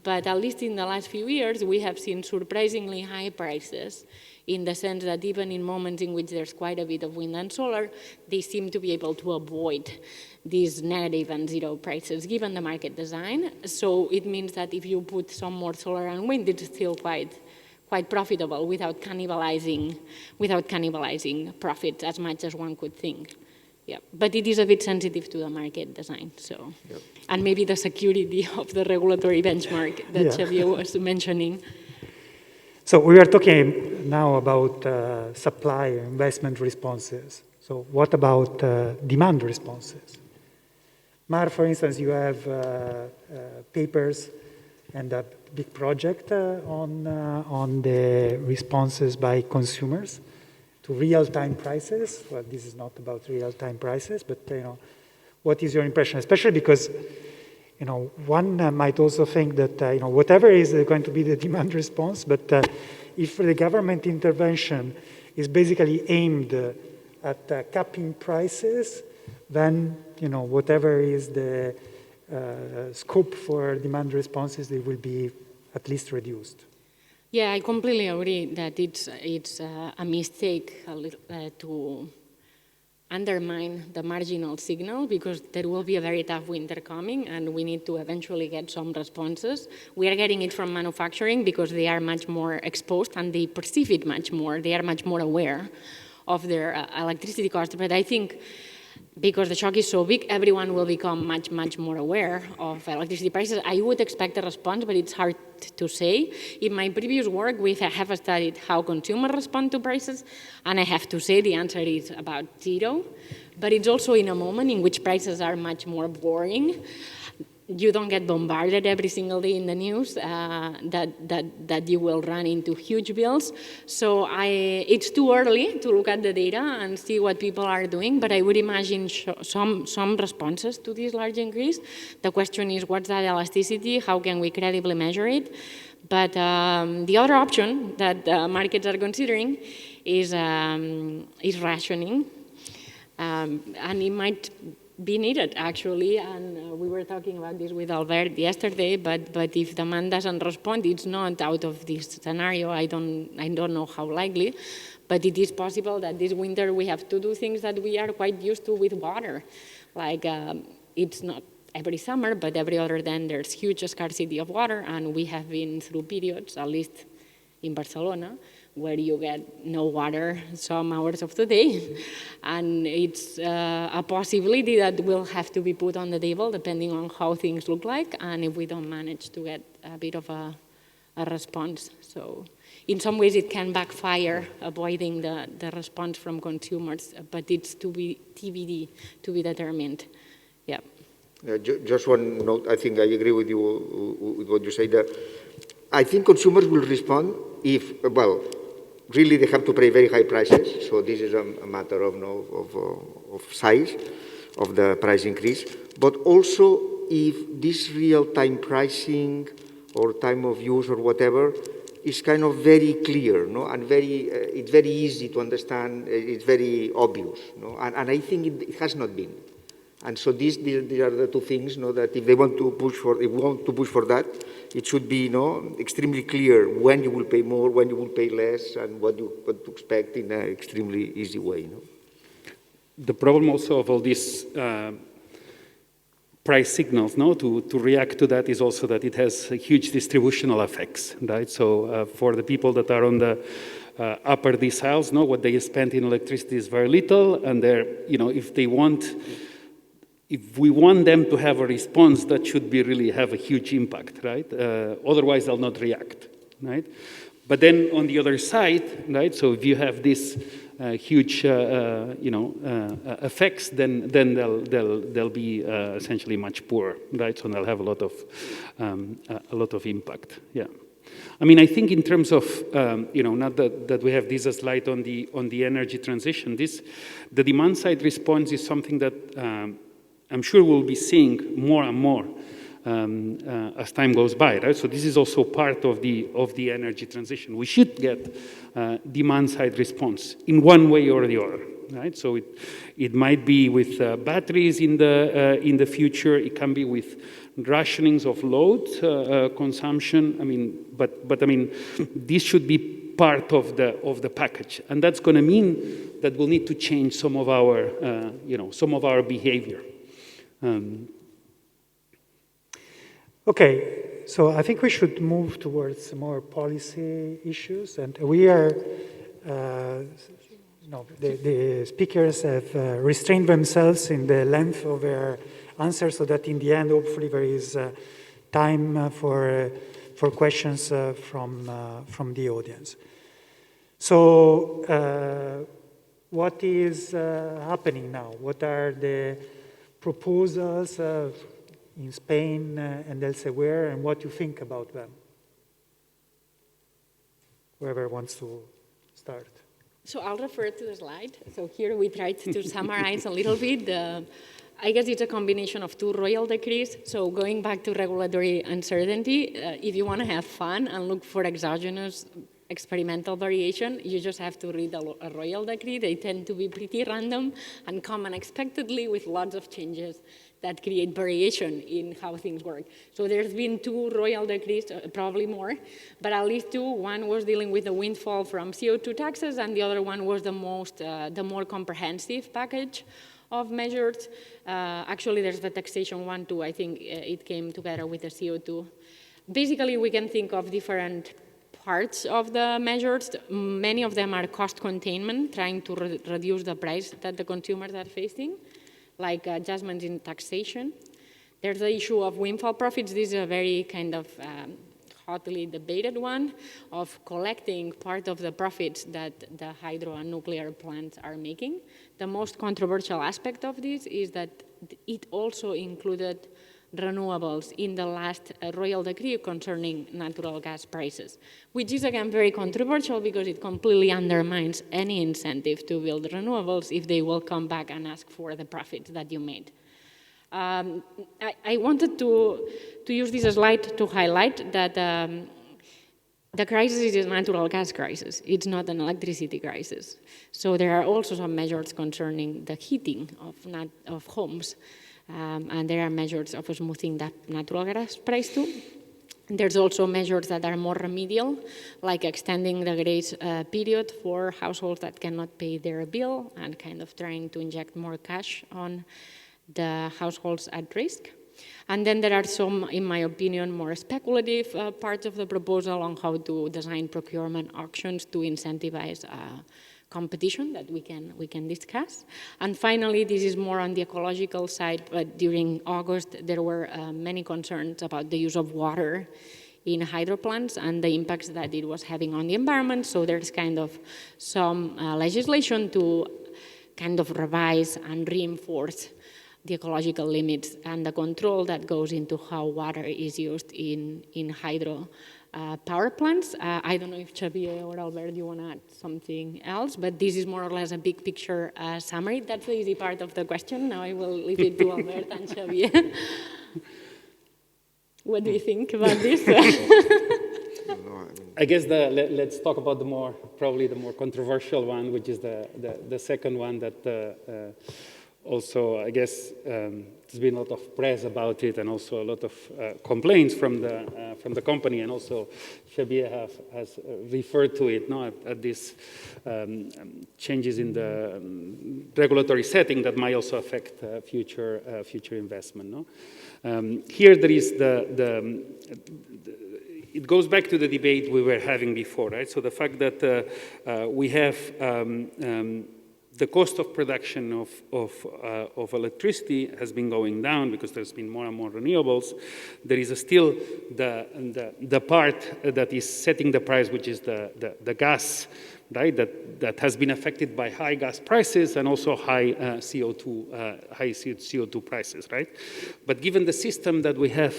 But at least in the last few years, we have seen surprisingly high prices in the sense that even in moments in which there's quite a bit of wind and solar, they seem to be able to avoid these negative and zero prices given the market design. So it means that if you put some more solar and wind, it's still quite profitable without cannibalizing profits as much as one could think. Yeah, but it is a bit sensitive to the market design, so. Yep. And maybe the security of the regulatory benchmark that Xavier was mentioning. So we are talking now about supply investment responses. So what about demand responses? Mar, for instance, you have papers and a big project on the responses by consumers to real-time prices. Well, this is not about real-time prices, but what is your impression? Especially because one might also think that whatever is going to be the demand response, but if the government intervention is basically aimed at capping prices, then whatever is the scope for demand responses, they will be at least reduced. Yeah, I completely agree that it's a mistake to undermine the marginal signal because there will be a very tough winter coming and we need to eventually get some responses. We are getting it from manufacturing because they are much more exposed and they perceive it much more. They are much more aware of their electricity cost. But I think because the shock is so big, everyone will become much, much more aware of electricity prices. I would expect a response, but it's hard to say. In my previous work, we have studied how consumers respond to prices, and I have to say the answer is about 0. But it's also in a moment in which prices are much more boring. You don't get bombarded every single day in the news that you will run into huge bills. So it's too early to look at the data and see what people are doing, but I would imagine some responses to this large increase. The question is, what's that elasticity? How can we credibly measure it? But the other option that markets are considering is rationing, and it might be needed, actually, and we were talking about this with Albert yesterday, but if demand doesn't respond, it's not out of this scenario. I don't know how likely, but it is possible that this winter we have to do things that we are quite used to with water. Like, it's not every summer, but every other then there's huge scarcity of water, and we have been through periods, at least in Barcelona, where you get no water some hours of the day. And it's a possibility that will have to be put on the table depending on how things look like and if we don't manage to get a bit of a response. So in some ways it can backfire, avoiding the response from consumers, but it's to be TBD, to be determined. Yeah. Just one note, I think I agree with you with what you say there. I think consumers will respond if, well, really they have to pay very high prices, so this is a matter of size of the price increase, but also if this real-time pricing or time of use or whatever is kind of very clear, no? And it's very easy to understand, it's very obvious, no? And I think it has not been. And so these are the two things, no, that if they want to push for, if we want to push for that, it should be, extremely clear when you will pay more, when you will pay less, and what to expect in an extremely easy way. No? The problem also of all these price signals, to react to that is also that it has huge distributional effects, right? So for the people that are on the upper deciles, what they spend in electricity is very little, and they're, if we want them to have a response, that should be really have a huge impact, right? Otherwise, they'll not react, right? But then on the other side, right? So if you have this huge, effects, then they'll be essentially much poorer, right? So they'll have a lot of impact. Yeah. I mean, I think in terms of, not that we have this slide on the energy transition, the demand side response is something that I'm sure we'll be seeing more and more as time goes by, right? So this is also part of the energy transition. We should get demand side response in one way or the other, right? So it might be with batteries in the future. It can be with rationings of load consumption. I mean, but I mean, this should be part of the package, and that's going to mean that we'll need to change some of our behavior. Okay, so I think we should move towards more policy issues, and we are, the speakers have restrained themselves in the length of their answers so that in the end, hopefully, there is time for questions from the audience. So, what is happening now? What are the proposals in Spain and elsewhere, and what you think about them? Whoever wants to start. So I'll refer to the slide. So here we tried to summarize a little bit. I guess it's a combination of two royal decrees. So going back to regulatory uncertainty, if you want to have fun and look for exogenous experimental variation, you just have to read a royal decree. They tend to be pretty random and come unexpectedly with lots of changes that create variation in how things work. So there's been two royal decrees, probably more, but at least two. One was dealing with the windfall from CO2 taxes, and the other one was the more comprehensive package of measures. Actually, there's the taxation one too. I think it came together with the CO2. Basically, we can think of different parts of the measures. Many of them are cost containment, trying to reduce the price that the consumers are facing, like adjustments in taxation. There's the issue of windfall profits. This is a very kind of hotly debated one, of collecting part of the profits that the hydro and nuclear plants are making. The most controversial aspect of this is that it also included renewables in the last royal decree concerning natural gas prices, which is again very controversial because it completely undermines any incentive to build renewables if they will come back and ask for the profits that you made. I wanted to use this slide to highlight that the crisis is a natural gas crisis. It's not an electricity crisis. So there are also some measures concerning the heating of homes. And there are measures of smoothing that natural gas price too. There's also measures that are more remedial, like extending the grace period for households that cannot pay their bill and kind of trying to inject more cash on the households at risk. And then there are some, in my opinion, more speculative parts of the proposal on how to design procurement auctions to incentivize competition that we can discuss. And finally, this is more on the ecological side, but during August, there were many concerns about the use of water in hydro plants and the impacts that it was having on the environment. So there's kind of some legislation to kind of revise and reinforce the ecological limits and the control that goes into how water is used in hydro power plants. I don't know if Xavier or Albert, you want to add something else, but this is more or less a big picture summary. That's the easy part of the question. Now I will leave it to Albert and Xavier. What do you think about this? I guess let's talk about probably the more controversial one, which is the second one that also, I guess, there's been a lot of press about it, and also a lot of complaints from the company, and also Xavier has referred to it, no, at these changes in the regulatory setting that might also affect future investment. No? Here there is it goes back to the debate we were having before, right? So the fact that we have the cost of production of electricity has been going down because there's been more and more renewables. There is still the part that is setting the price, which is the gas, right? That has been affected by high gas prices and also high CO2 prices, right? But given the system that we have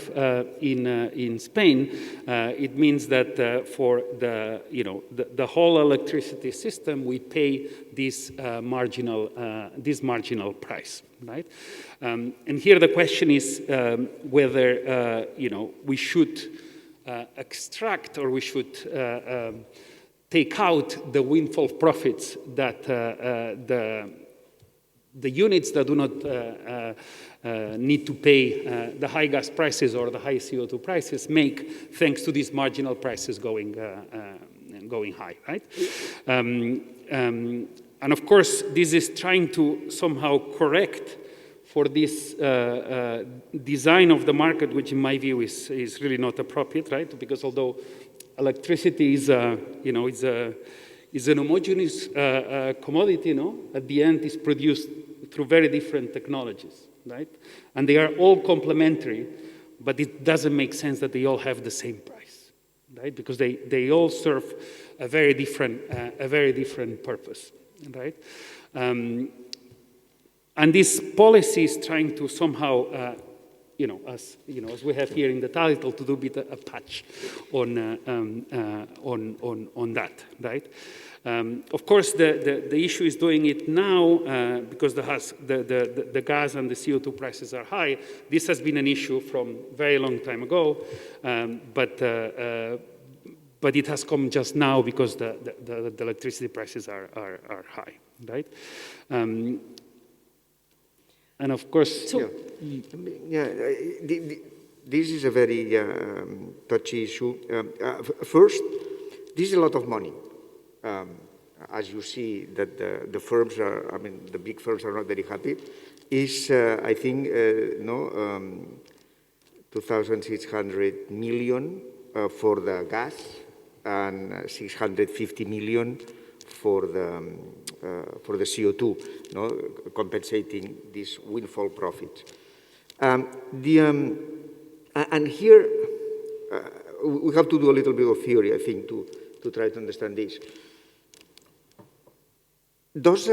in Spain, it means that for the whole electricity system, we pay this marginal price, right? And here the question is whether we should extract, or we should take out the windfall profits that the units that do not need to pay the high gas prices or the high CO2 prices make, thanks to these marginal prices going high, right? And of course, this is trying to somehow correct for this design of the market, which in my view is really not appropriate, right? Because although electricity is an homogeneous commodity, no? At the end, it's produced through very different technologies, right? And they are all complementary, but it doesn't make sense that they all have the same price, right? Because they all serve a very different purpose, right? And this policy is trying to somehow as we have here in the title, to do a bit a patch on that, right? Of course, the issue is doing it now because the gas and the CO2 prices are high. This has been an issue from a very long time ago, but it has come just now because the electricity prices are high, right? And of course, this is a very touchy issue. First, this is a lot of money. As you see, that the firms are, the big firms are not very happy. Is I think 2,600 million for the gas and 650 million for the CO2, compensating these windfall profits. And here we have to do a little bit of theory, I think, to try to understand this. Does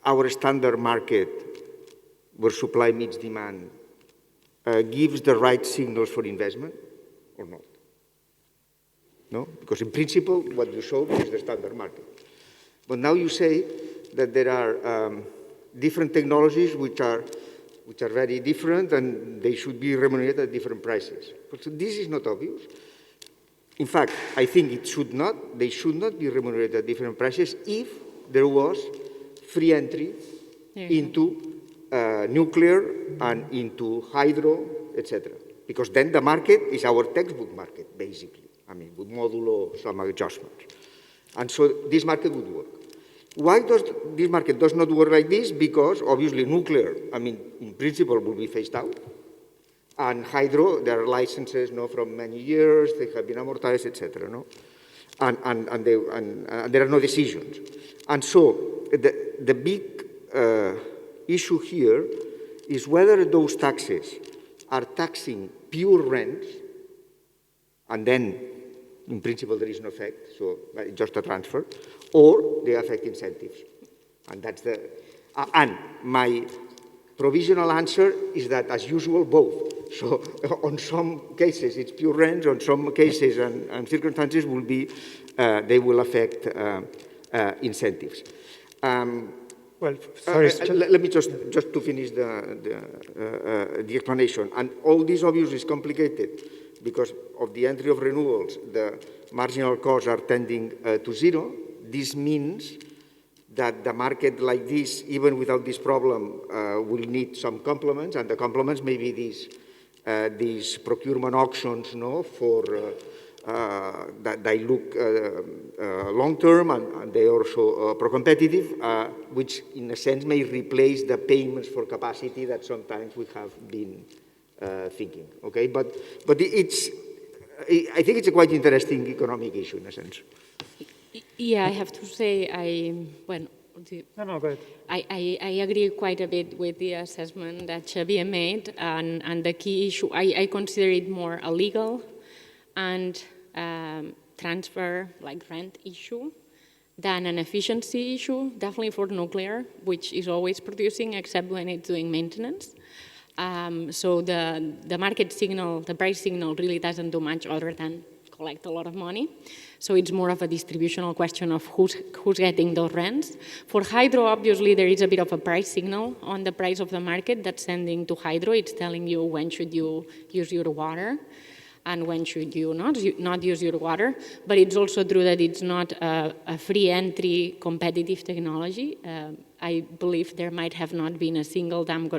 our standard market, where supply meets demand, gives the right signals for investment or not? No? Because in principle, what you showed is the standard market. But now you say that there are different technologies which are very different and they should be remunerated at different prices. But this is not obvious. In fact, I think they should not be remunerated at different prices if there was free entry into nuclear and into hydro, etc. Because then the market is our textbook market, basically. With modulo some adjustments. And so this market would work. Why does this market does not work like this? Because obviously nuclear, in principle, will be phased out. And hydro, there are licenses from many years, they have been amortized, etc. And there are no decisions. And so the big issue here is whether those taxes are taxing pure rents, and then, in principle, there is no effect, so just a transfer, or they affect incentives. And that's and my provisional answer is that, as usual, both. So on some cases, it's pure rents, on some cases and circumstances will be, they will affect incentives. Well, sorry. Let me just to finish the explanation. And all this obviously is complicated because of the entry of renewables, the marginal costs are tending to zero. This means that the market like this, even without this problem, will need some complements, and the complements may be these procurement auctions, for that they look long-term and they are also pro-competitive, which in a sense may replace the payments for capacity that sometimes we have been thinking. Okay, but I think it's a quite interesting economic issue in a sense. Yeah, I have to say, No, go ahead. I agree quite a bit with the assessment that Xavier made, and the key issue, I consider it more a legal and transfer, like rent issue, than an efficiency issue, definitely for nuclear, which is always producing except when it's doing maintenance. So the market signal, the price signal really doesn't do much other than collect a lot of money. So it's more of a distributional question of who's getting those rents. For hydro, obviously, there is a bit of a price signal on the price of the market that's sending to hydro. It's telling you when should you use your water and when should you not use your water. But it's also true that it's not a free entry competitive technology. I believe there might have not been a single dam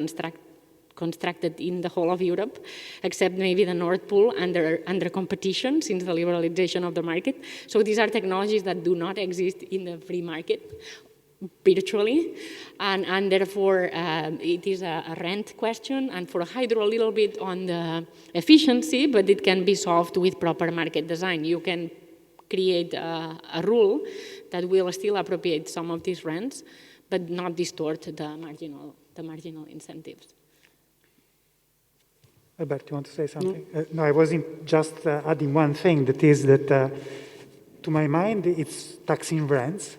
constructed in the whole of Europe, except maybe the North Pool under competition since the liberalization of the market. So these are technologies that do not exist in the free market virtually, and therefore it is a rent question, and for hydro a little bit on the efficiency, but it can be solved with proper market design. You can create a rule that will still appropriate some of these rents, but not distort the marginal incentives. Albert, you want to say something? No, I was just adding one thing, that is that, to my mind, it's taxing rents.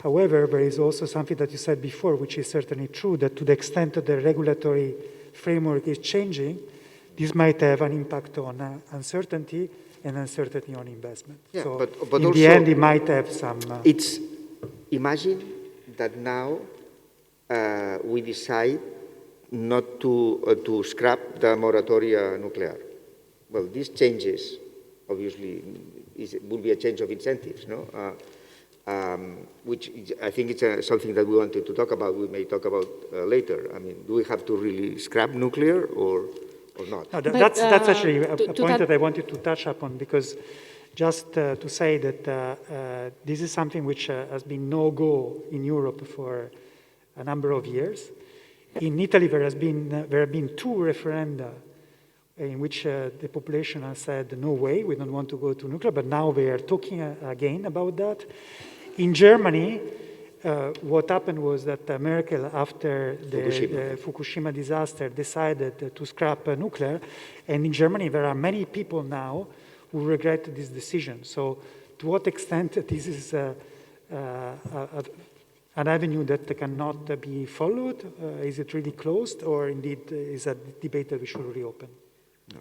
However, there is also something that you said before, which is certainly true, that to the extent that the regulatory framework is changing, this might have an impact on uncertainty and uncertainty on investment. Yeah, so but in the end, it might have some... Imagine that now we decide not to scrap the moratoria nuclear. Well, these changes, obviously, will be a change of incentives, no? Which I think it's something that we wanted to talk about. We may talk about later. I mean, do we have to really scrap nuclear or not? No, that's actually a point that I wanted to touch upon, because just to say that this is something which has been no-go in Europe for a number of years. In Italy, there have been two referenda in which the population has said, no way, we don't want to go to nuclear, but now they are talking again about that. In Germany, what happened was that Merkel, after the Fukushima disaster, decided to scrap nuclear, and in Germany there are many people now who regret this decision. So to what extent this is an avenue that cannot be followed? Is it really closed, or indeed is a debate that we should reopen? No.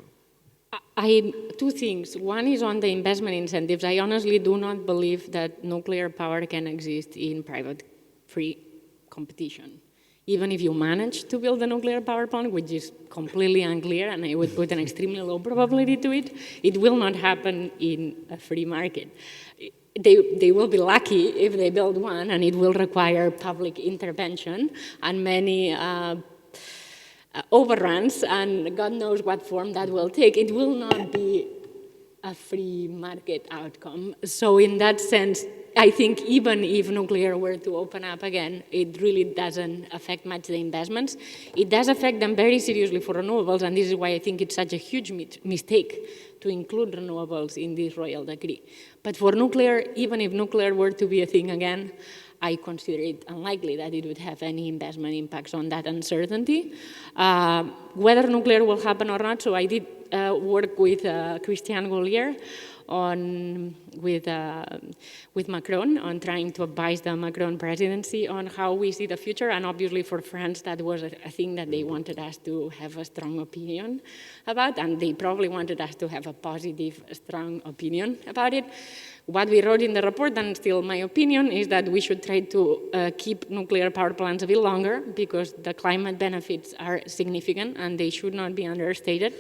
Two things. One is on the investment incentives. I honestly do not believe that nuclear power can exist in private free competition. Even if you manage to build a nuclear power plant, which is completely unclear, and I would put an extremely low probability to it, it will not happen in a free market. They will be lucky if they build one, and it will require public intervention and many overruns, and God knows what form that will take. It will not be a free market outcome. So in that sense, I think even if nuclear were to open up again, it really doesn't affect much the investments. It does affect them very seriously for renewables, and this is why I think it's such a huge mistake to include renewables in this royal decree. But for nuclear, even if nuclear were to be a thing again, I consider it unlikely that it would have any investment impacts on that uncertainty. Whether nuclear will happen or not, so I did work with Christian Gollier with Macron on trying to advise the Macron presidency on how we see the future, and obviously for France that was a thing that they wanted us to have a strong opinion about, and they probably wanted us to have a positive, strong opinion about it. What we wrote in the report, and still my opinion, is that we should try to keep nuclear power plants a bit longer because the climate benefits are significant and they should not be understated.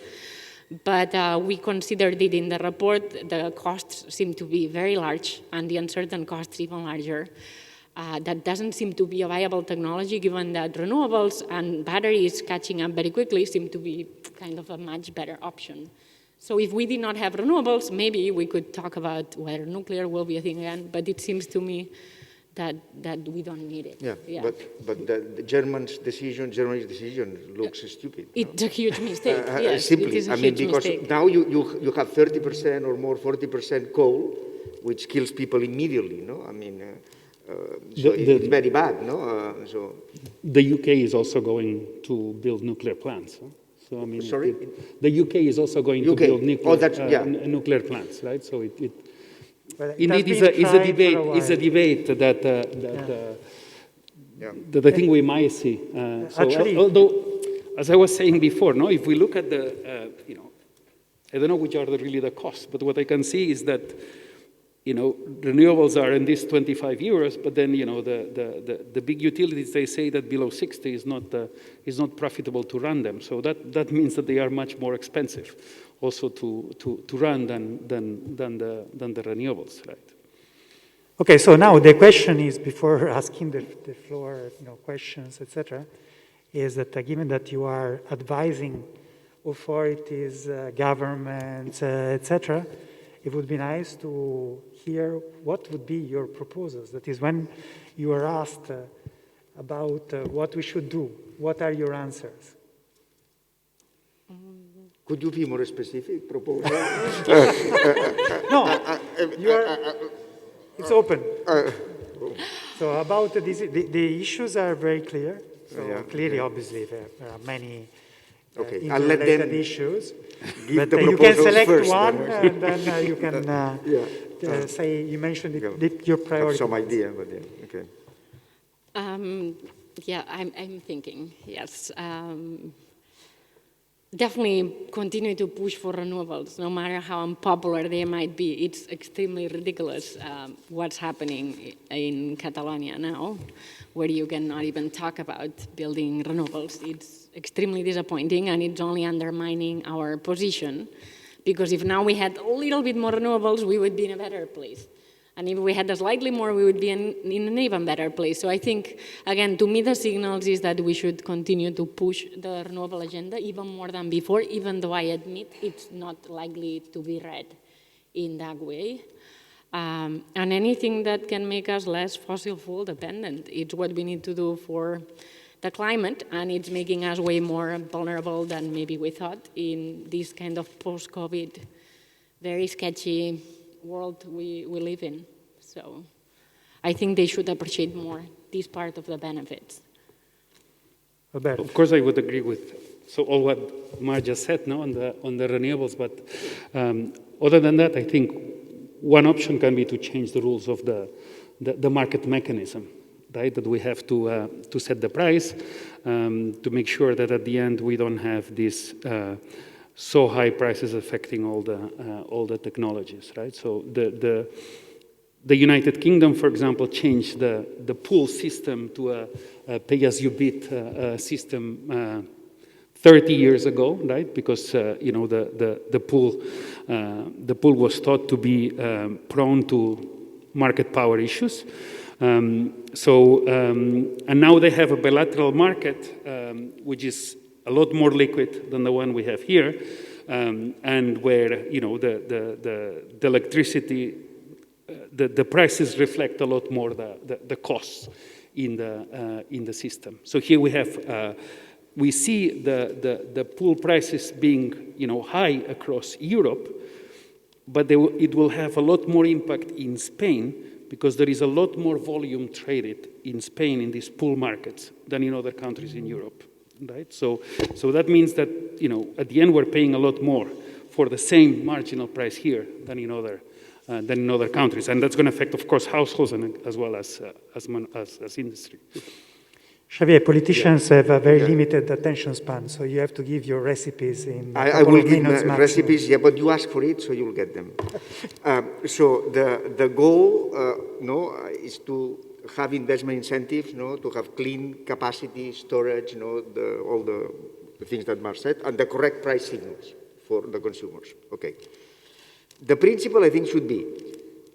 But we considered it in the report, the costs seem to be very large and the uncertain costs even larger. That doesn't seem to be a viable technology given that renewables and batteries catching up very quickly seem to be kind of a much better option. So if we did not have renewables, maybe we could talk about whether nuclear will be a thing again, but it seems to me that we don't need it. Yeah. But the Germany's decision looks stupid. It's a huge mistake, yes. Simply, it is a I mean, huge because mistake. now you have 30% or more, 40% coal, which kills people immediately, no? I mean, so it's very bad, no? The UK is also going to build nuclear plants. Huh? So I mean, sorry? The UK is also going to build nuclear plants, right? So indeed, is a debate that I think we might see. Although, as I was saying before, no, if we look at the, I don't know which are really the costs, but what I can see is that, renewables are in this 25 euros, but then, the big utilities, they say that below 60 is not profitable to run them. So that means that they are much more expensive also to run than the renewables, right? Okay, so now the question is, before asking the floor, questions, etc., is that given that you are advising authorities, governments, etc., it would be nice to hear what would be your proposals. That is, when you are asked about what we should do, what are your answers? Could you be more specific, proposal? No, it's open. So about the issues are very clear. So clearly, obviously, there are many interrelated issues. But you can select first, one, and then you can say, you mentioned your priority. Some idea, but okay. I'm thinking, yes. Definitely continue to push for renewables, no matter how unpopular they might be. It's extremely ridiculous what's happening in Catalonia now, where you cannot even talk about building renewables. It's extremely disappointing, and it's only undermining our position, because if now we had a little bit more renewables, we would be in a better place. And if we had slightly more, we would be in an even better place. So I think, again, to me, the signals is that we should continue to push the renewable agenda even more than before, even though I admit it's not likely to be read in that way. And anything that can make us less fossil fuel dependent, it's what we need to do for the climate, and it's making us way more vulnerable than maybe we thought in this kind of post-COVID, very sketchy world we live in. So I think they should appreciate more this part of the benefits. Roberto. Of course, I would agree with all what Mar just said, on the renewables. But other than that, I think one option can be to change the rules of the market mechanism, right? That we have to set the price to make sure that at the end we don't have this so high prices affecting all the technologies, right? So the United Kingdom, for example, changed the pool system to a pay-as-you-bid system 30 years ago, right? Because the pool was thought to be prone to market power issues. And now they have a bilateral market, which is a lot more liquid than the one we have here, and where, you know, the electricity, the prices reflect a lot more the costs in the system. So here we have, we see the pool prices being, you know, high across Europe, but it will have a lot more impact in Spain because there is a lot more volume traded in Spain in these pool markets than in other countries in Europe, right? So that means that, you know, at the end we're paying a lot more for the same marginal price here than in other countries, and that's going to affect, of course, households and as well as industry. Xavier, politicians have a very limited attention span, so you have to give your recipes in a I couple will of give minutes maximum. recipes, yeah, but you ask for it, so you'll get them. So the goal is to have investment incentives, to have clean capacity, storage, all the things that Mark said, and the correct price signals for the consumers. Okay. The principle, I think, should be,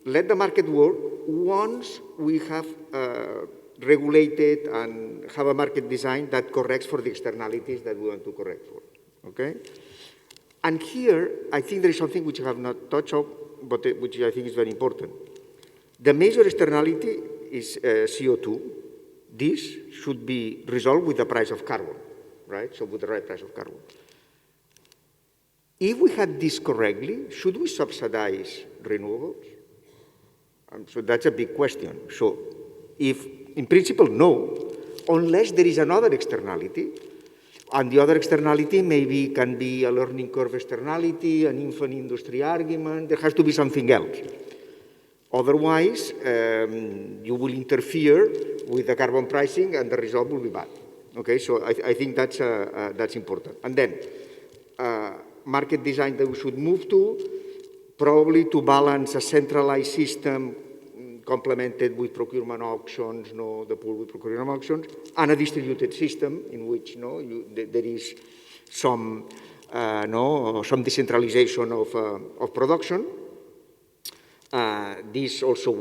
let the market work once we have regulated and have a market design that corrects for the externalities that we want to correct for, okay? And here, I think there is something which I have not touched on, but which I think is very important. The major externality is CO2. This should be resolved with the price of carbon, right? So with the right price of carbon. If we had this correctly, should we subsidize renewables? So that's a big question. So in principle, no, unless there is another externality, and the other externality maybe can be a learning curve externality, an infant industry argument, there has to be something else. Otherwise, you will interfere with the carbon pricing and the result will be bad. Okay, so I think that's important. And then, market design that we should move to, probably to balance a centralized system complemented with procurement auctions, the pool with procurement auctions, and a distributed system in which there is some decentralization of production. This also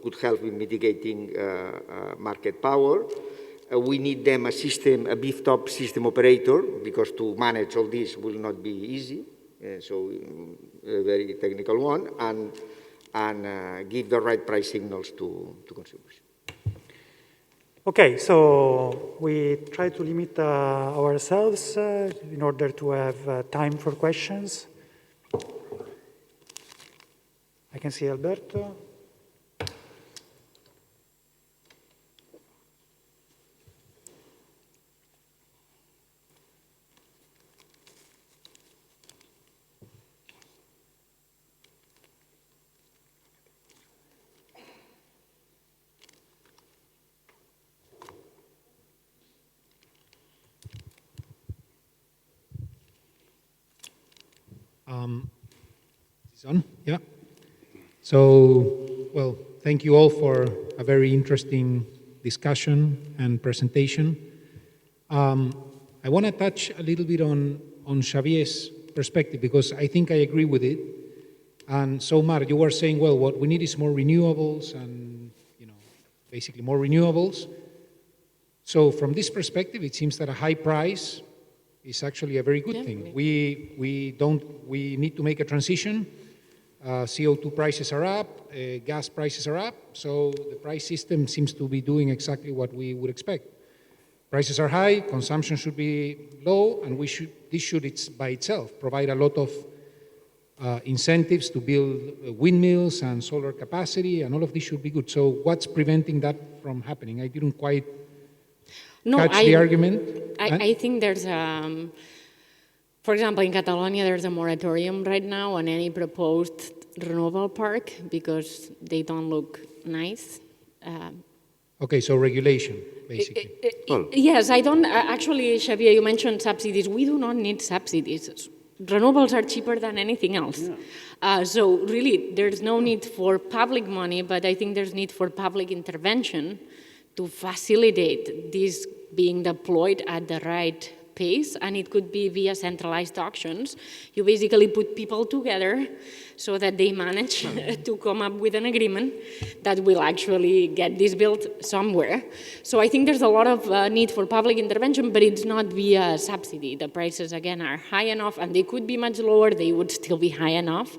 would help in mitigating market power. We need them a beefed-up system operator, because to manage all this will not be easy, so a very technical one, and give the right price signals to consumers. Okay, so we try to limit ourselves in order to have time for questions. I can see Alberto. Is this on? Yeah. So, well, thank you all for a very interesting discussion and presentation. I want to touch a little bit on Xavier's perspective, because I think I agree with it. And so, Mark, you were saying, well, what we need is more renewables and, basically more renewables. So from this perspective, it seems that a high price is actually a very good thing. We need to make a transition. CO2 prices are up, gas prices are up, so the price system seems to be doing exactly what we would expect. Prices are high, consumption should be low, and this should by itself provide a lot of incentives to build windmills and solar capacity, and all of this should be good. So what's preventing that from happening? I didn't quite catch the argument. I think there's for example, in Catalonia, there's a moratorium right now on any proposed renewable park because they don't look nice. Okay, so regulation, basically. Yes, I don't, actually, Xavier, you mentioned subsidies. We do not need subsidies. Renewables are cheaper than anything else. Yeah. So really, there's no need for public money, but I think there's need for public intervention to facilitate this being deployed at the right pace, and it could be via centralized auctions. You basically put people together so that they manage to come up with an agreement that will actually get this built somewhere. So I think there's a lot of need for public intervention, but it's not via subsidy. The prices, again, are high enough, and they could be much lower. They would still be high enough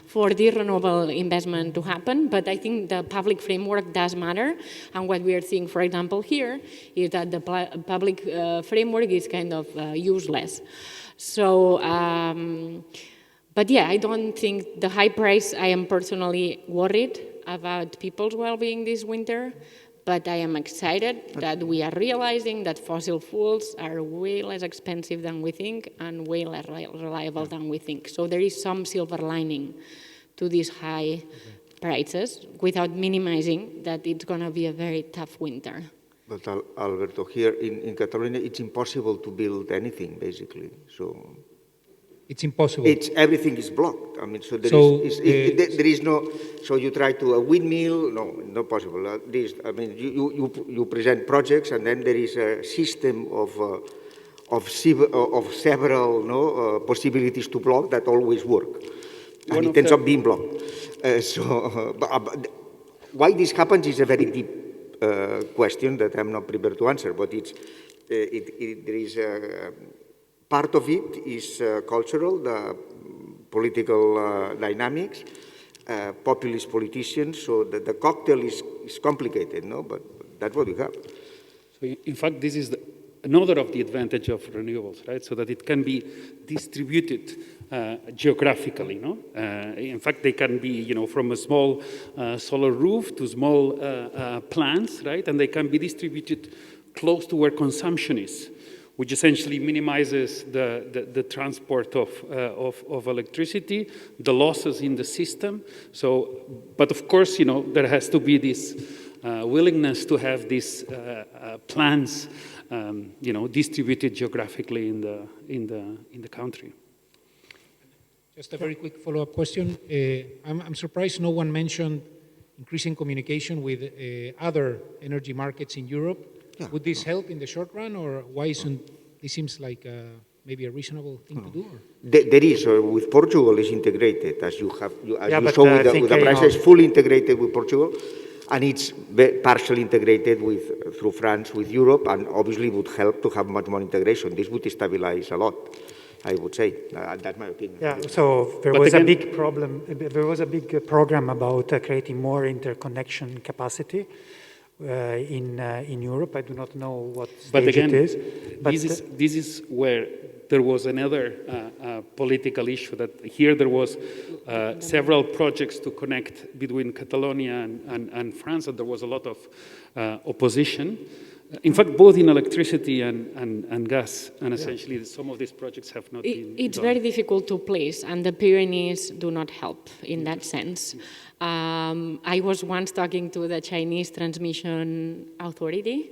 for the renewable investment to happen, but I think the public framework does matter, and what we are seeing, for example, here, is that the public framework is kind of useless. So, but yeah, I don't think the high price, I am personally worried about people's well-being this winter, but I am excited that we are realizing that fossil fuels are way less expensive than we think and way less reliable than we think. So there is some silver lining to these high prices without minimizing that it's going to be a very tough winter. But Alberto, here in Catalonia, it's impossible to build anything, basically. So it's impossible. Everything is blocked. I mean, so there is no. So you try to a windmill, no, not possible. I mean, you present projects, and then there is a system of several possibilities to block that always work, and it ends up being blocked. But why this happens is a very deep question that I'm not prepared to answer. But there is part of it is cultural, the political dynamics, populist politicians. So the cocktail is complicated, no? But that's what we have. So in fact, this is another of the advantage of renewables, right? So that it can be distributed geographically, no? In fact, they can be, from a small solar roof to small plants, right? And they can be distributed close to where consumption is, which essentially minimizes the transport of electricity, the losses in the system. So, but of course, there has to be this willingness to have these plans, distributed geographically in the country. Just a very quick follow-up question. I'm surprised no one mentioned increasing communication with other energy markets in Europe. Yeah. Would this help in the short run, or why isn't this? Seems like maybe a reasonable thing to do? Or? There is. With Portugal is integrated, as you saw with the prices, fully integrated with Portugal, and it's partially integrated through France with Europe, and obviously would help to have much more integration. This would stabilize a lot, I would say. That's my opinion. Yeah, so there was a big problem. There was a big program about creating more interconnection capacity in Europe. I do not know what stage it is. But this is where there was another political issue, that here there was several projects to connect between Catalonia and France, and there was a lot of opposition. In fact, both in electricity and gas, and essentially some of these projects have not been It's done. very difficult to place, and the Pyrenees do not help in that sense. I was once talking to the Chinese Transmission Authority,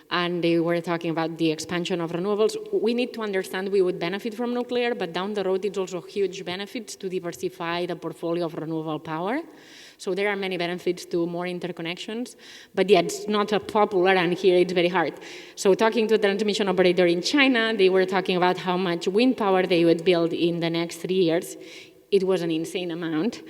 and they were talking about the expansion of renewables. We need to understand we would benefit from nuclear, but down the road it's also huge benefits to diversify the portfolio of renewable power. So there are many benefits to more interconnections, but yeah, it's not popular, and here it's very hard. So talking to the transmission operator in China, they were talking about how much wind power they would build in the next 3 years. It was an insane amount.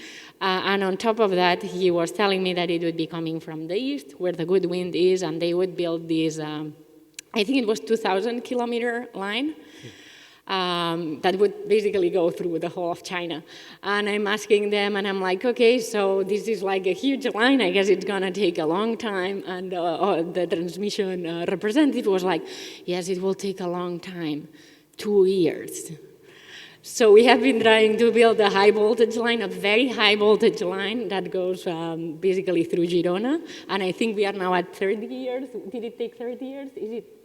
And on top of that, he was telling me that it would be coming from the east, where the good wind is, and they would build this, I think it was 2,000-kilometer line. That would basically go through the whole of China. And I'm asking them, and I'm like, okay, so this is like a huge line. I guess it's going to take a long time. And the transmission representative was like, yes, it will take a long time, 2 years. So we have been trying to build a high voltage line, a very high voltage line that goes basically through Girona. And I think we are now at 30 years. Did it take 30 years?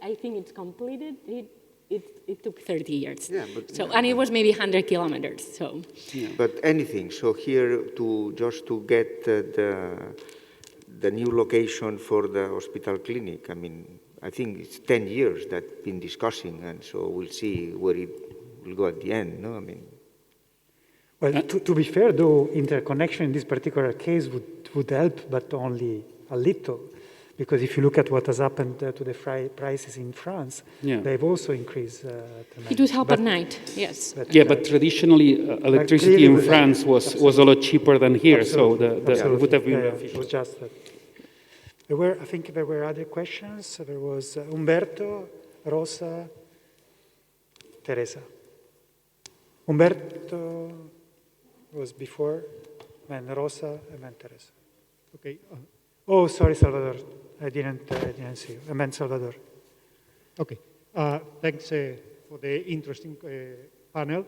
I think it's completed. It took 30 years. Yeah, and it was maybe 100 kilometers. So. Yeah. But anything. So here, just to get the new location for the hospital clinic, I mean, I think it's 10 years that we've been discussing, and so we'll see where it will go at the end. No, I mean. Well, to be fair, though, interconnection in this particular case would help, but only a little, Because if you look at what has happened to the prices in France, Yeah. they've also increased. It would help at night, yes. Yeah, but traditionally, electricity in France was a lot cheaper than here, so it would have been more It efficient. was just that. I think there were other questions. There was Umberto, Rosa, Teresa. Umberto was before, then Rosa, and then Teresa. Okay. Oh, sorry, Salvador. I didn't see you. I meant Salvador. Okay. Thanks for the interesting panel.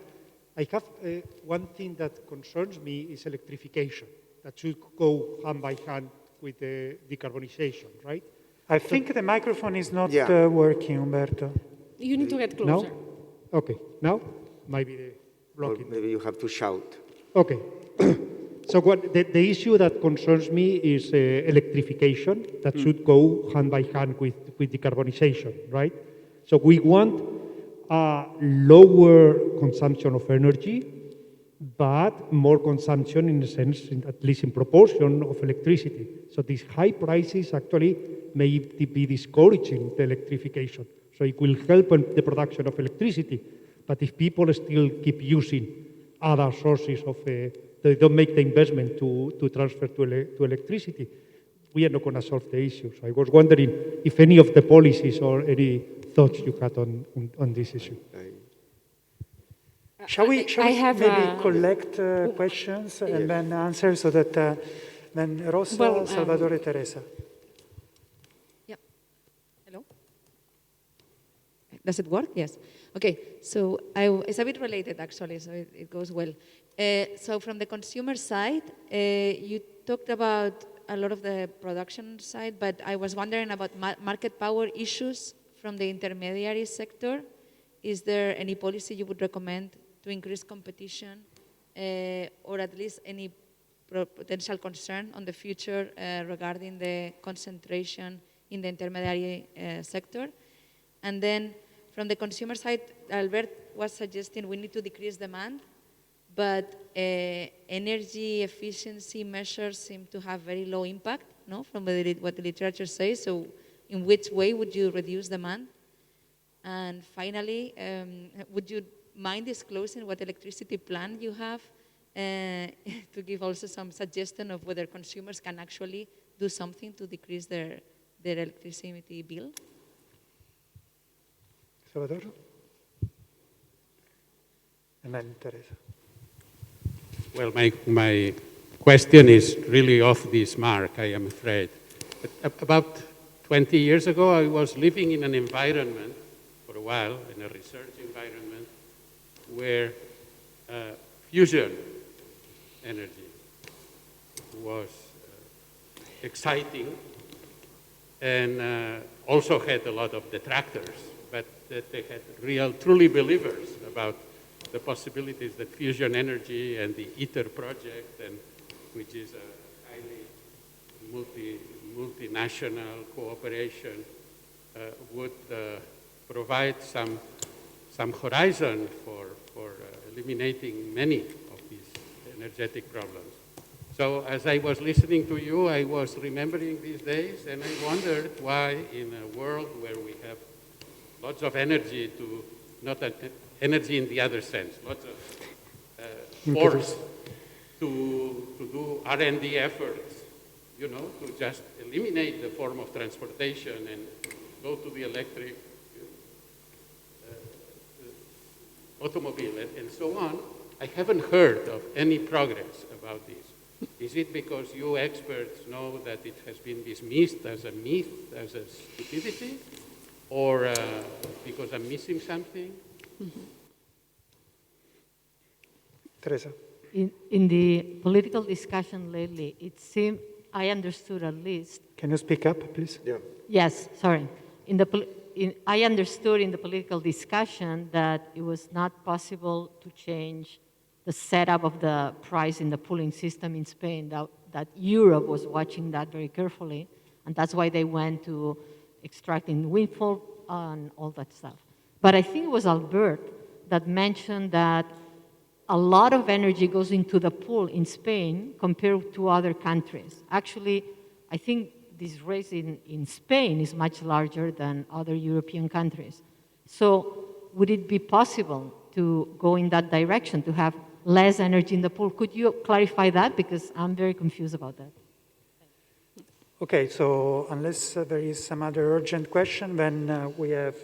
I have one thing that concerns me is electrification. That should go hand by hand with the decarbonization, right? I think the microphone is not Yeah. working, Umberto. You need to get Now? closer. Okay. Now? Maybe the Or blocking. maybe you have to shout. Okay. So what the issue that concerns me is electrification that should go hand by hand with decarbonization, right? So we want a lower consumption of energy, but more consumption in a sense, at least in proportion of electricity. So these high prices actually may be discouraging the electrification. So it will help in the production of electricity, but if people still keep using other sources of they don't make the investment to transfer to electricity, we are not going to solve the issue. So I was wondering if any of the policies or any thoughts you had on this issue. Shall we have maybe collect questions and then answer so that then Rosa, Salvador, and Teresa. Yeah. Hello? Does it work? Yes. Okay. So it's a bit related, actually, so it goes well. So from the consumer side, you talked about a lot of the production side, but I was wondering about market power issues from the intermediary sector. Is there any policy you would recommend to increase competition, or at least any potential concern on the future regarding the concentration in the intermediary sector? And then from the consumer side, Albert was suggesting we need to decrease demand, but energy efficiency measures seem to have very low impact, no, from what the literature says. So in which way would you reduce demand? And finally, would you mind disclosing what electricity plan you have to give also some suggestion of whether consumers can actually do something to decrease their electricity bill? Salvador? And then Teresa. Well, my question is really off this mark, I am afraid. But about 20 years ago, I was living in an environment for a while, in a research environment, where fusion energy was exciting and also had a lot of detractors, but that they had real, truly believers about the possibilities that fusion energy and the ITER project, and which is a highly multinational cooperation, would provide some horizon for eliminating many of these energetic problems. So as I was listening to you, I was remembering these days, and I wondered why in a world where we have lots of energy energy in the other sense, lots of force to do R&D efforts, you know, to just eliminate the form of transportation and go to the electric automobile and so on. I haven't heard of any progress about this. Is it because you experts know that it has been dismissed as a myth, as a stupidity, or because I'm missing something? Mm-hmm. Teresa. In the political discussion lately, it seemed, I understood at least. Can you speak up, please? Yeah. Yes, sorry. I understood in the political discussion that it was not possible to change the setup of the price in the pooling system in Spain, that Europe was watching that very carefully, and that's why they went to extracting windfall and all that stuff. But I think it was Albert that mentioned that a lot of energy goes into the pool in Spain compared to other countries. Actually, I think this race in Spain is much larger than other European countries. So would it be possible to go in that direction, to have less energy in the pool? Could you clarify that? Because I'm very confused about that. Okay, so unless there is some other urgent question, then we have...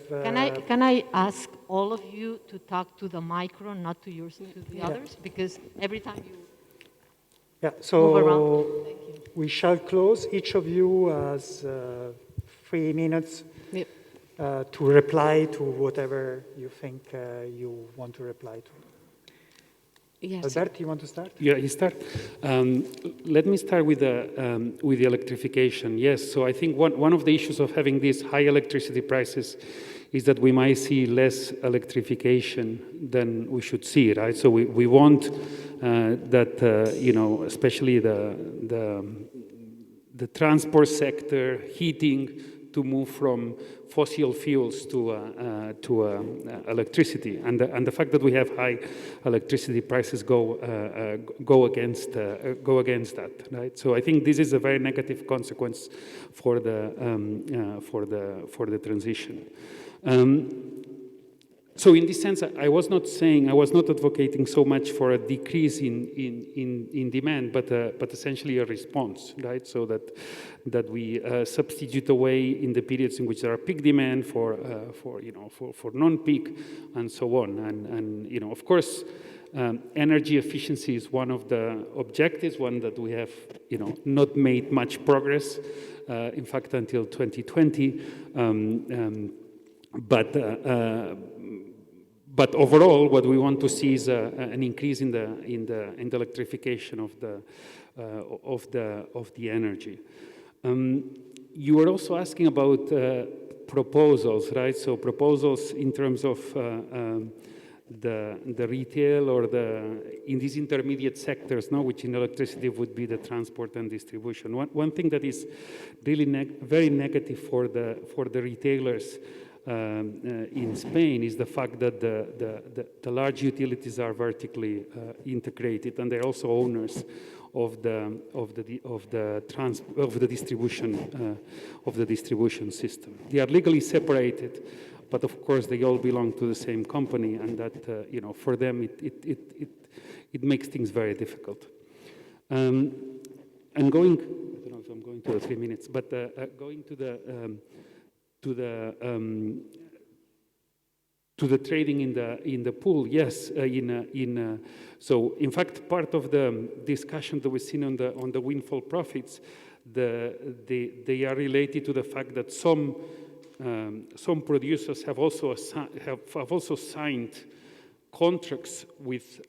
Can I ask all of you to talk to the micro, not to yours, to the others? Because every time you move around. Thank you. We shall close. Each of you has 3 minutes to reply to whatever you think you want to reply to. Yes. Albert, you want to start? Yeah, you start. Let me start with the electrification. Yes, so I think one of the issues of having these high electricity prices is that we might see less electrification than we should see, right? So we want that, you know, especially the transport sector, heating, to move from fossil fuels to electricity, and the fact that we have high electricity prices go against that, right? So I think this is a very negative consequence for the transition. So in this sense, I was not advocating so much for a decrease in demand, but essentially a response, right? So that we substitute away in the periods in which there are peak demand for non-peak and so on. And you know, of course, energy efficiency is one of the objectives, one that we have, you know, not made much progress, in fact, until 2020. But overall, what we want to see is an increase in the electrification of the energy. You were also asking about proposals, right? So proposals in terms of the retail or in these intermediate sectors, no, which in electricity would be the transport and distribution. One thing that is really very negative for the retailers in Spain is the fact that the large utilities are vertically integrated, and they're also owners of the distribution system. They are legally separated, but of course they all belong to the same company, and that you know, for them it makes things very difficult. And going, I don't know if I'm going to the 3 minutes, but going to the trading in the pool, yes. So in fact, part of the discussion that we've seen on the windfall profits, they are related to the fact that some producers have also signed contracts with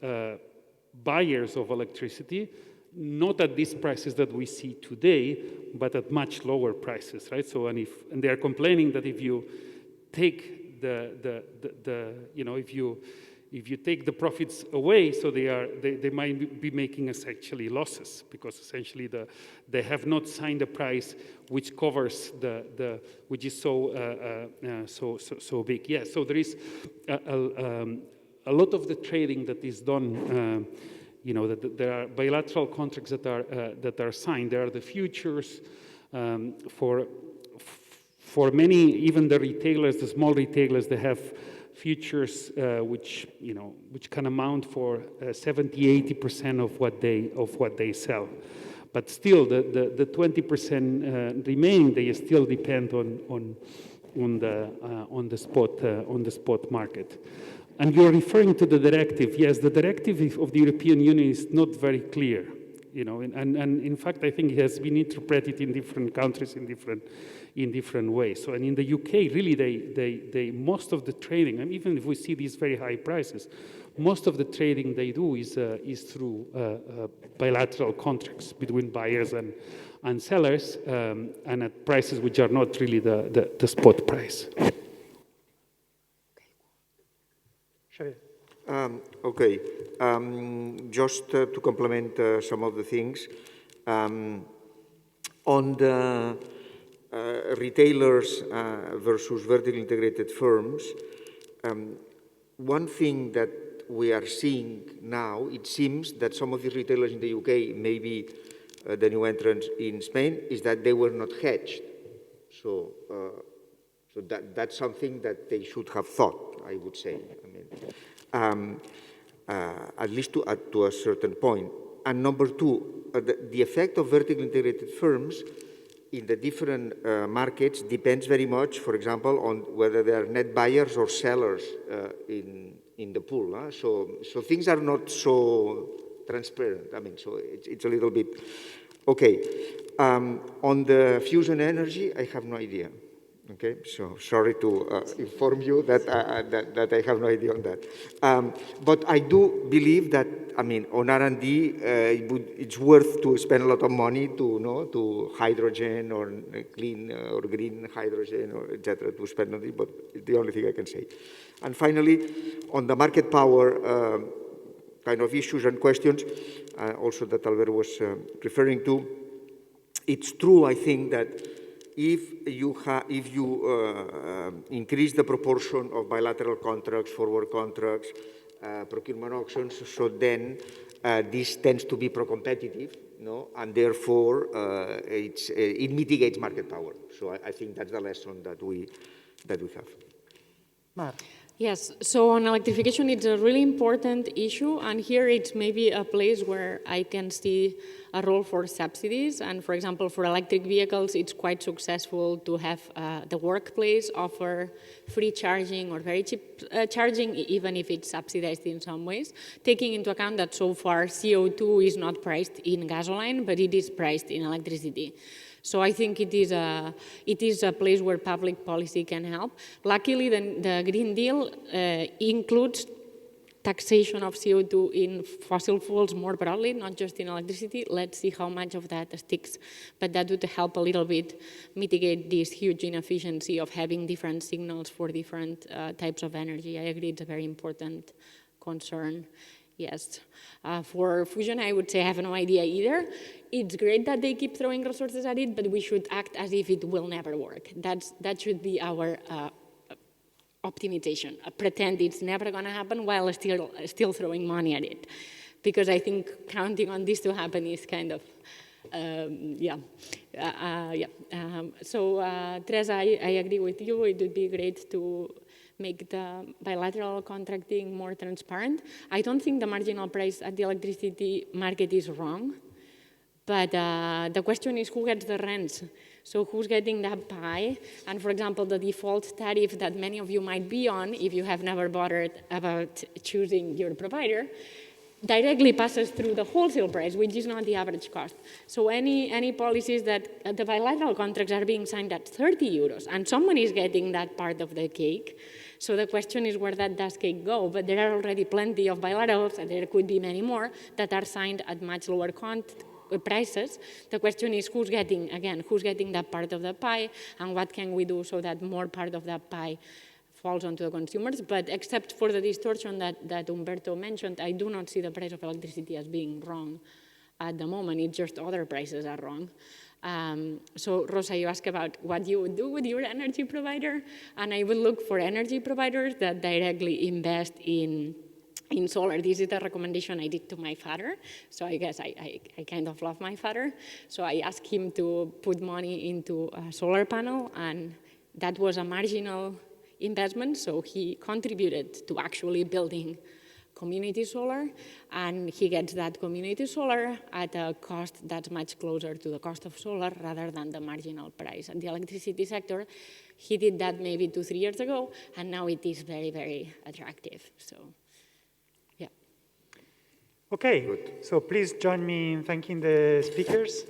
buyers of electricity, not at these prices that we see today, but at much lower prices, right? So, and they are complaining that if you take if you take the profits away, so they might be making us actually losses, because essentially they have not signed a price which covers which is so big. Yeah, so there is a lot of the trading that is done. You know, that there are bilateral contracts that are signed. There are the futures for many, even the retailers, the small retailers, they have futures which can amount for 70–80% of what they sell. But still, the 20% remaining, they still depend on the spot market. And you're referring to the directive. Yes, the directive of the European Union is not very clear, you know, and in fact, I think it has been interpreted in different countries in different ways. So, and in the UK, really, they most of the trading, and even if we see these very high prices, most of the trading they do is through bilateral contracts between buyers and sellers, and at prices which are not really the spot price. Okay, just to complement some of the things, on the retailers versus vertically integrated firms, one thing that we are seeing now, it seems that some of the retailers in the UK may be the new entrants in Spain, is that they were not hedged. So, that's something that they should have thought, I would say. I mean, at least to a certain point. And number two, the effect of vertically integrated firms in the different markets depends very much, for example, on whether they are net buyers or sellers in the pool. So things are not so transparent. I mean, so it's a little bit... Okay, on the fusion energy, I have no idea. Okay, so sorry to inform you that that I have no idea on that. But I do believe that, I mean, on R&D, it's worth to spend a lot of money to hydrogen or clean or green hydrogen or etc. to spend on it. But it's the only thing I can say. And finally, on the market power kind of issues and questions, also that Albert was referring to, it's true, I think, that if you increase the proportion of bilateral contracts, forward contracts, procurement auctions, so then this tends to be pro-competitive, and therefore it mitigates market power. So I think that's the lesson that we have. Mark. Yes, so on electrification, it's a really important issue, and here it's maybe a place where I can see a role for subsidies. And for example, for electric vehicles, it's quite successful to have the workplace offer free charging or very cheap charging, even if it's subsidized in some ways, taking into account that so far CO2 is not priced in gasoline, but it is priced in electricity. So I think it is a place where public policy can help. Luckily, the Green Deal includes taxation of CO2 in fossil fuels more broadly, not just in electricity. Let's see how much of that sticks. But that would help a little bit mitigate this huge inefficiency of having different signals for different types of energy. I agree it's a very important concern. Yes. For fusion, I would say I have no idea either. It's great that they keep throwing resources at it, but we should act as if it will never work. That should be our optimization. Pretend it's never going to happen while still throwing money at it. Because I think counting on this to happen is kind of, So, Teresa, I agree with you. It would be great to make the bilateral contracting more transparent. I don't think the marginal price at the electricity market is wrong, but the question is who gets the rents? So who's getting that pie? And for example, the default tariff that many of you might be on, if you have never bothered about choosing your provider, directly passes through the wholesale price, which is not the average cost. So any policies that the bilateral contracts are being signed at 30 euros, and someone is getting that part of the cake. So the question is where does cake go? But there are already plenty of bilaterals, and there could be many more, that are signed at much lower prices. The question is who's getting that part of the pie, and what can we do so that more part of that pie falls onto the consumers. But except for the distortion that Humberto mentioned, I do not see the price of electricity as being wrong at the moment. It's just other prices are wrong. So Rosa, you asked about what you would do with your energy provider, and I would look for energy providers that directly invest in solar. This is the recommendation I did to my father, so I guess I kind of love my father. So I asked him to put money into a solar panel, and that was a marginal investment, so he contributed to actually building community solar, and he gets that community solar at a cost that's much closer to the cost of solar rather than the marginal price. And the electricity sector, he did that maybe 2-3 years ago, and now it is very, very attractive. So, yeah. Okay, so please join me in thanking the speakers.